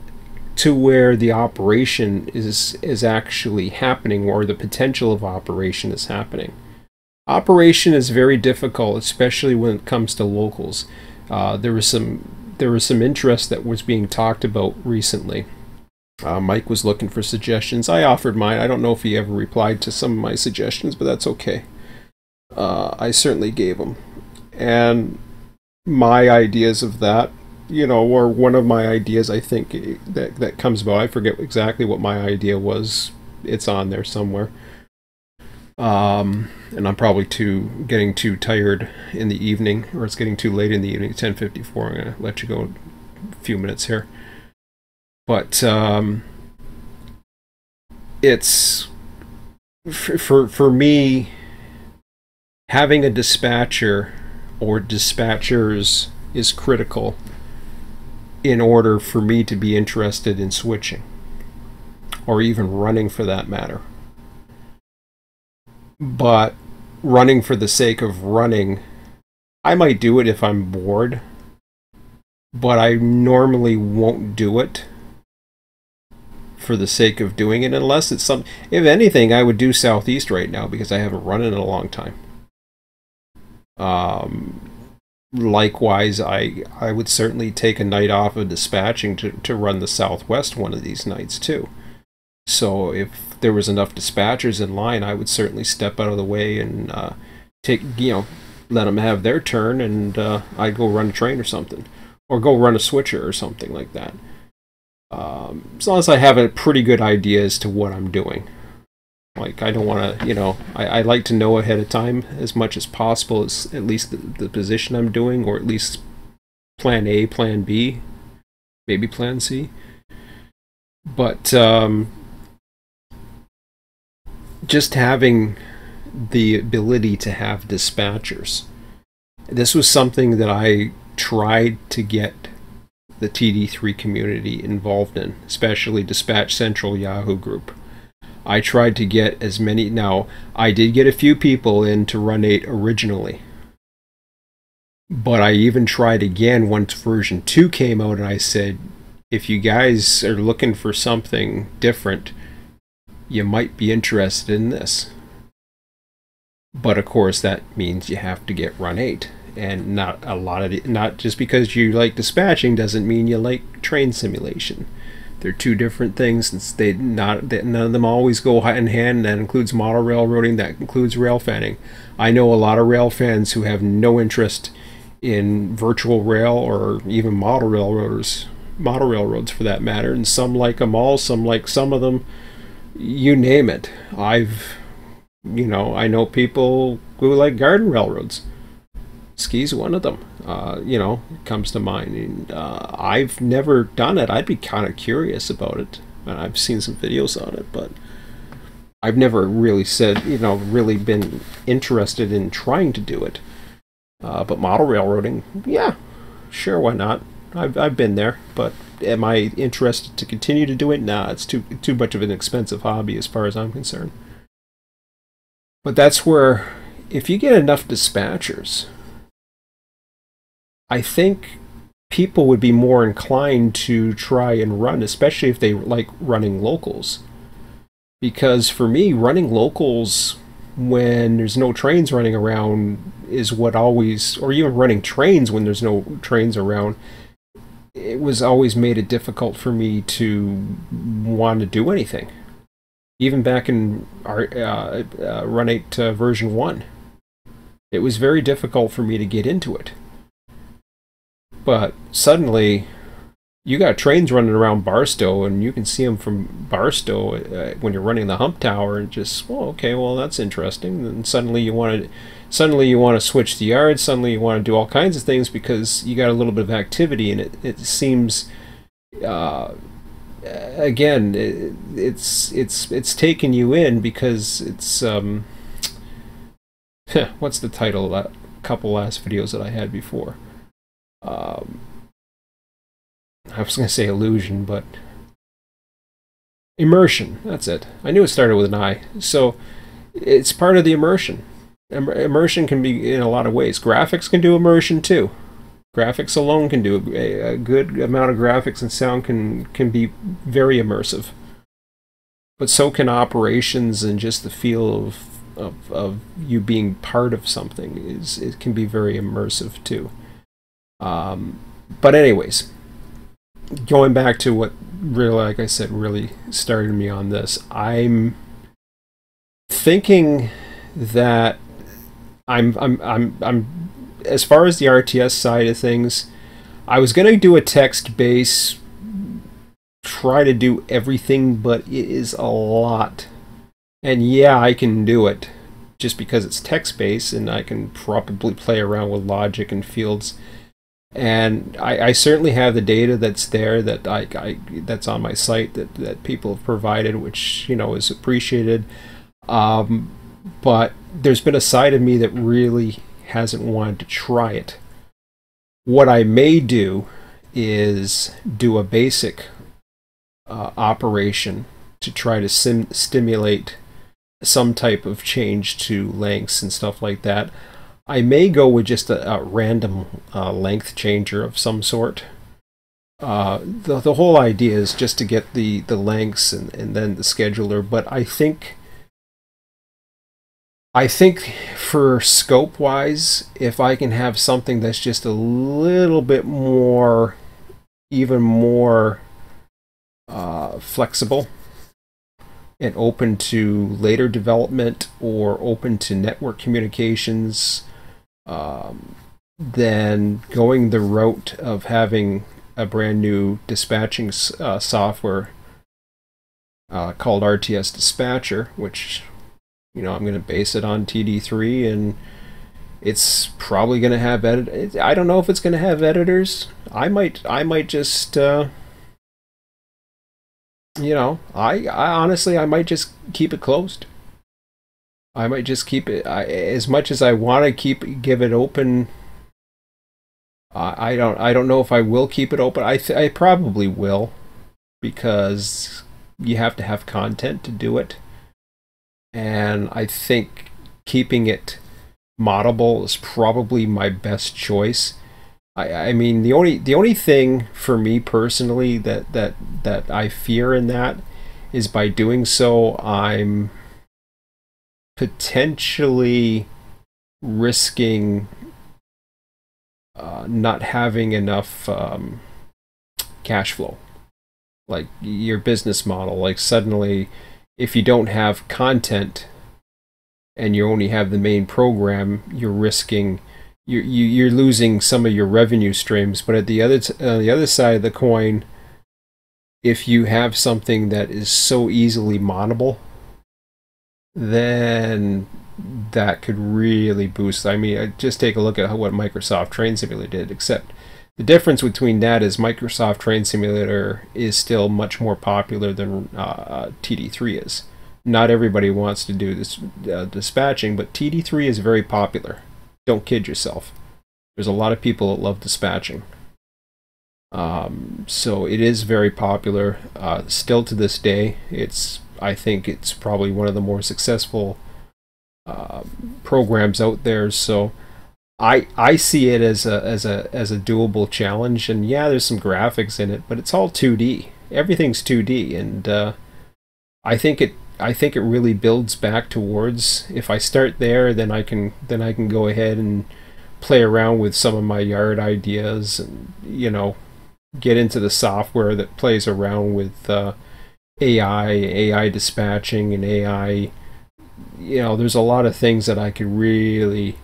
to where the operation is actually happening, or the potential of operation is happening. Operation is very difficult, especially when it comes to locals. There was some interest that was being talked about recently. Mike was looking for suggestions. I offered mine. I don't know if he ever replied to some of my suggestions, but that's okay. I certainly gave them. And my ideas of that, or one of my ideas, I think, that comes about. I forget exactly what my idea was. It's on there somewhere. And I'm probably getting too tired in the evening, or it's getting too late in the evening, 10:54. I'm going to let you go a few minutes here. But it's, for me, having a dispatcher or dispatchers is critical in order for me to be interested in switching, or even running for that matter. But running for the sake of running, I might do it if I'm bored, but I normally won't do it for the sake of doing it, unless it's some. If anything, I would do Southeast right now because I haven't run it in a long time. Likewise, I would certainly take a night off of dispatching to run the Southwest one of these nights too. So if there was enough dispatchers in line, I would certainly step out of the way and let them have their turn, and I'd go run a train or something, or go run a switcher or something like that. As long as I have a pretty good idea as to what I'm doing. Like, I don't want to, I like to know ahead of time as much as possible, as at least the position I'm doing, or at least plan A, plan B, maybe plan C. But just having the ability to have dispatchers. This was something that I tried to get the TD3 community involved in, especially Dispatch Central Yahoo group. I tried to get as many. Now, I did get a few people in to run 8 originally. But I even tried again once version 2 came out, and I said, if you guys are looking for something different, you might be interested in this. But of course, that means you have to get run 8. And not just because you like dispatching doesn't mean you like train simulation. They're two different things, and none of them always go hand in hand. That includes model railroading, that includes rail fanning. I know a lot of rail fans who have no interest in virtual rail or even model railroads for that matter, and some like them all, some like some of them, you name it. I know people who like garden railroads. Ski's one of them, comes to mind. And I've never done it. I'd be kind of curious about it. And I've seen some videos on it, but I've never really really been interested in trying to do it. But model railroading, yeah, sure, why not? I've been there, but am I interested to continue to do it? Nah, it's too much of an expensive hobby as far as I'm concerned. But that's where, if you get enough dispatchers, I think people would be more inclined to try and run, especially if they like running locals. Because for me, running locals when there's no trains running around is what always, or even running trains when there's no trains around, it was always made it difficult for me to want to do anything. Even back in our Run 8 version 1, it was very difficult for me to get into it. But suddenly, you got trains running around Barstow, and you can see them from Barstow when you're running the hump tower, and just, well, okay, well, that's interesting. And suddenly you want to switch the yard. Suddenly you want to do all kinds of things because you got a little bit of activity, and it seems, again, it's taking you in because it's what's the title of that couple last videos that I had before? I was going to say illusion, but immersion, that's it. I knew it started with an I. So it's part of the immersion. Immersion can be in a lot of ways. Graphics can do immersion too. Graphics alone can do a good amount of graphics, and sound can be very immersive. But so can operations, and just the feel of you being part of something it can be very immersive too. But anyways, going back to what really, like I said, really started me on this, I'm thinking that I'm as far as the RTS side of things, I was going to do a text base, try to do everything, but it is a lot. And yeah, I can do it just because it's text based, and I can probably play around with logic and fields. And I certainly have the data that's there, that that's on my site, that people have provided, which, you know, is appreciated. But there's been a side of me that really hasn't wanted to try it. What I may do is do a basic operation to try to stimulate some type of change to lengths and stuff like that. I may go with just a random length changer of some sort. The whole idea is just to get the lengths and then the scheduler, but I think for scope wise, if I can have something that's just a little bit more, even more flexible and open to later development, or open to network communications, then going the route of having a brand new dispatching software called RTS Dispatcher, which, you know, I'm going to base it on TD3, and it's probably going to have I don't know if it's going to have editors. I might just you know, I honestly, I might just keep it closed. I might just keep it, as much as I want to give it open. I don't know if I will keep it open. I probably will, because you have to have content to do it, and I think keeping it moddable is probably my best choice. I mean, the only thing for me personally that I fear in that is, by doing so, I'm potentially risking not having enough cash flow, like your business model. Like, suddenly, if you don't have content and you only have the main program, you're risking. You're losing some of your revenue streams. But at the other side of the coin, if you have something that is so easily moddable, then that could really boost. I mean, just take a look at what Microsoft Train Simulator did, except the difference between that is Microsoft Train Simulator is still much more popular than TD3 is. Not everybody wants to do this dispatching, but TD3 is very popular. Don't kid yourself. There's a lot of people that love dispatching. So it is very popular. Still to this day, I think it's probably one of the more successful programs out there. So I see it as a doable challenge, and yeah, there's some graphics in it, but it's all 2D. Everything's 2D, and I think it really builds back towards, if I start there, then I can go ahead and play around with some of my yard ideas, and get into the software that plays around with AI dispatching, and AI. There's a lot of things that I could really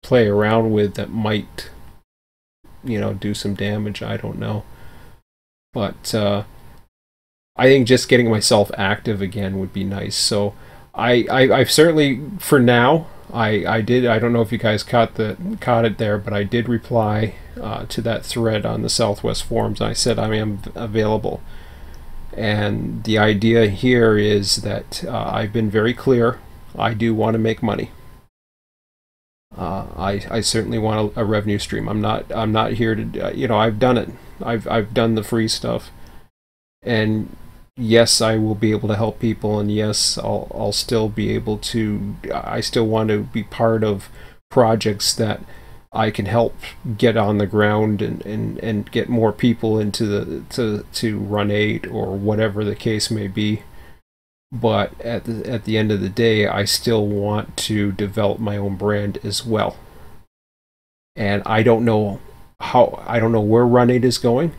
play around with that might do some damage. I don't know, but I think just getting myself active again would be nice. So I've certainly, for now, I did. I don't know if you guys caught it there, but I did reply to that thread on the Southwest forums. I said I am available, and the idea here is that I've been very clear. I do want to make money. I certainly want a revenue stream. I'm not here to I've done it. I've done the free stuff, and yes, I will be able to help people, and yes, I'll still be able to. I still want to be part of projects that I can help get on the ground, and get more people into to run 8 or whatever the case may be. But at the end of the day, I still want to develop my own brand as well. And I don't know where Run 8 is going.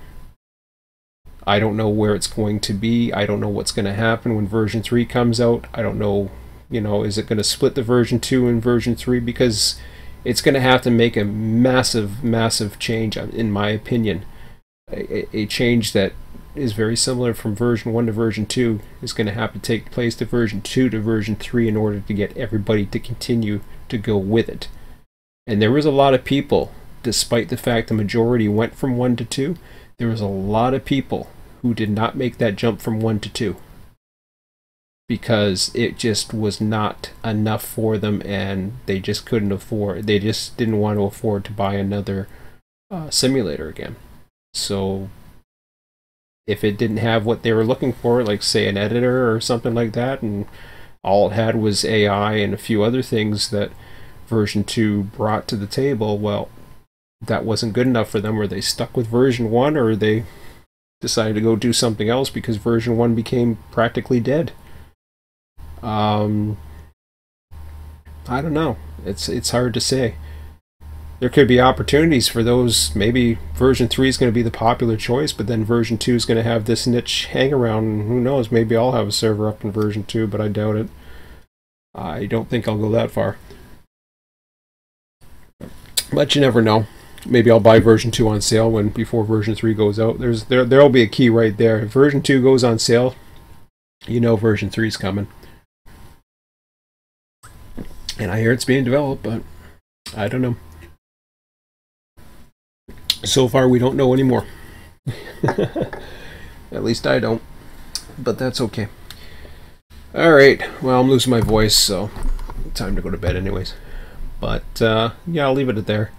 I don't know where it's going to be. I don't know what's going to happen when version 3 comes out. I don't know, is it going to split the version 2 and version 3? Because it's going to have to make a massive change, in my opinion. A change that is very similar from version 1 to version 2 is going to have to take place to version 2 to version 3 in order to get everybody to continue to go with it. And there was a lot of people, despite the fact the majority went from 1 to 2, there was a lot of people who did not make that jump from 1 to 2 because it just was not enough for them, and they just couldn't afford, they just didn't want to afford to buy another simulator again. So if it didn't have what they were looking for, like say an editor or something like that, and all it had was AI and a few other things that version 2 brought to the table, well, that wasn't good enough for them. Or they stuck with version 1, or they decided to go do something else because version 1 became practically dead. I don't know. It's hard to say. There could be opportunities for those. Maybe version 3 is going to be the popular choice, but then version 2 is going to have this niche hang around, and who knows, maybe I'll have a server up in version 2, but I doubt it. I don't think I'll go that far. But you never know. Maybe I'll buy version 2 on sale before version 3 goes out. There'll be a key right there. If version 2 goes on sale, version 3 is coming. And I hear it's being developed, but I don't know. So far, we don't know anymore. At least I don't. But that's okay. Alright, well, I'm losing my voice, so time to go to bed anyways. But, yeah, I'll leave it at there.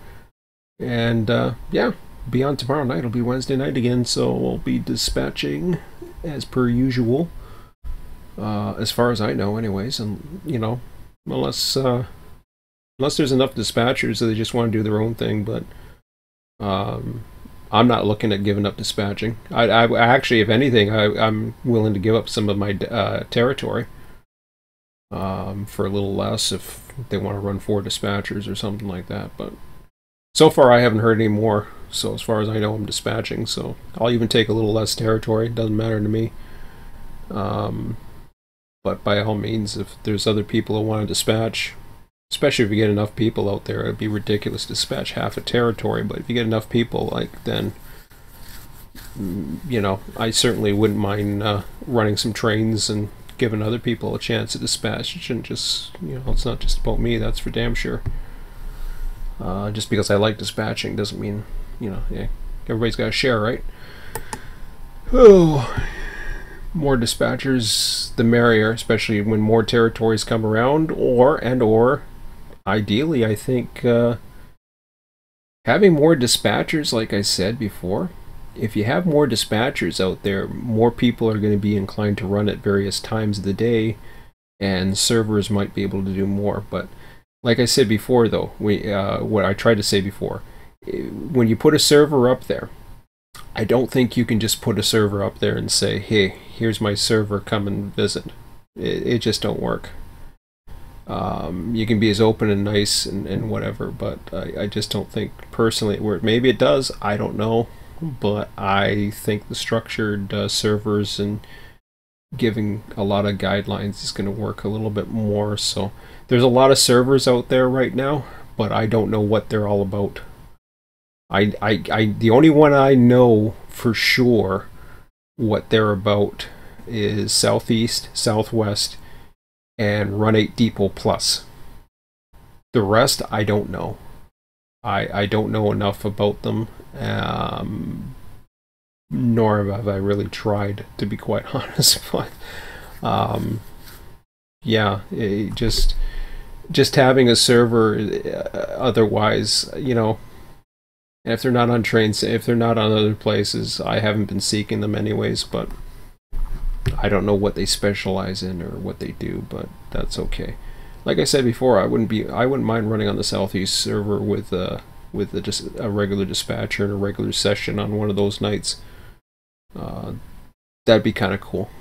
And, yeah, be on tomorrow night. It'll be Wednesday night again, so we'll be dispatching as per usual. As far as I know, anyways. And, unless there's enough dispatchers that they just want to do their own thing, but I'm not looking at giving up dispatching. I actually, if anything, I'm willing to give up some of my territory for a little less if they want to run 4 dispatchers or something like that. But so far, I haven't heard any more. So as far as I know, I'm dispatching. So I'll even take a little less territory. It doesn't matter to me. But by all means, if there's other people who want to dispatch, especially if you get enough people out there, it'd be ridiculous to dispatch half a territory. But if you get enough people, then I certainly wouldn't mind running some trains and giving other people a chance to dispatch. It shouldn't just, it's not just about me. That's for damn sure. Just because I like dispatching doesn't mean, yeah, everybody's got to share, right? Oh, more dispatchers, the merrier, especially when more territories come around, or ideally, I think having more dispatchers, like I said before, if you have more dispatchers out there, more people are going to be inclined to run at various times of the day, and servers might be able to do more. But like I said before, though, what I tried to say before, when you put a server up there, I don't think you can just put a server up there and say, hey, here's my server, come and visit. It just don't work. You can be as open and nice and whatever, but I just don't think personally it works. Maybe it does, I don't know, but I think the structured servers and giving a lot of guidelines is going to work a little bit more. So there's a lot of servers out there right now, but I don't know what they're all about. The only one I know for sure what they're about is Southeast, Southwest, and Run 8 Depot Plus. The rest I don't know. I don't know enough about them, nor have I really tried, to be quite honest. But yeah, just having a server, otherwise, you know, if they're not on trains, if they're not on other places, I haven't been seeking them anyways, but I don't know what they specialize in or what they do, but that's okay. Like I said before, I wouldn't mind running on the Southeast server with just a regular dispatcher and a regular session on one of those nights. That'd be kind of cool.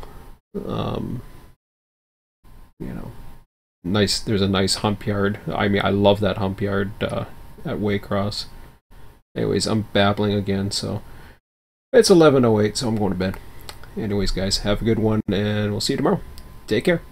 You know, nice. There's a nice hump yard. I mean, I love that hump yard at Waycross. Anyways, I'm babbling again, so it's 11:08, so I'm going to bed. Anyways, guys, have a good one, and we'll see you tomorrow. Take care.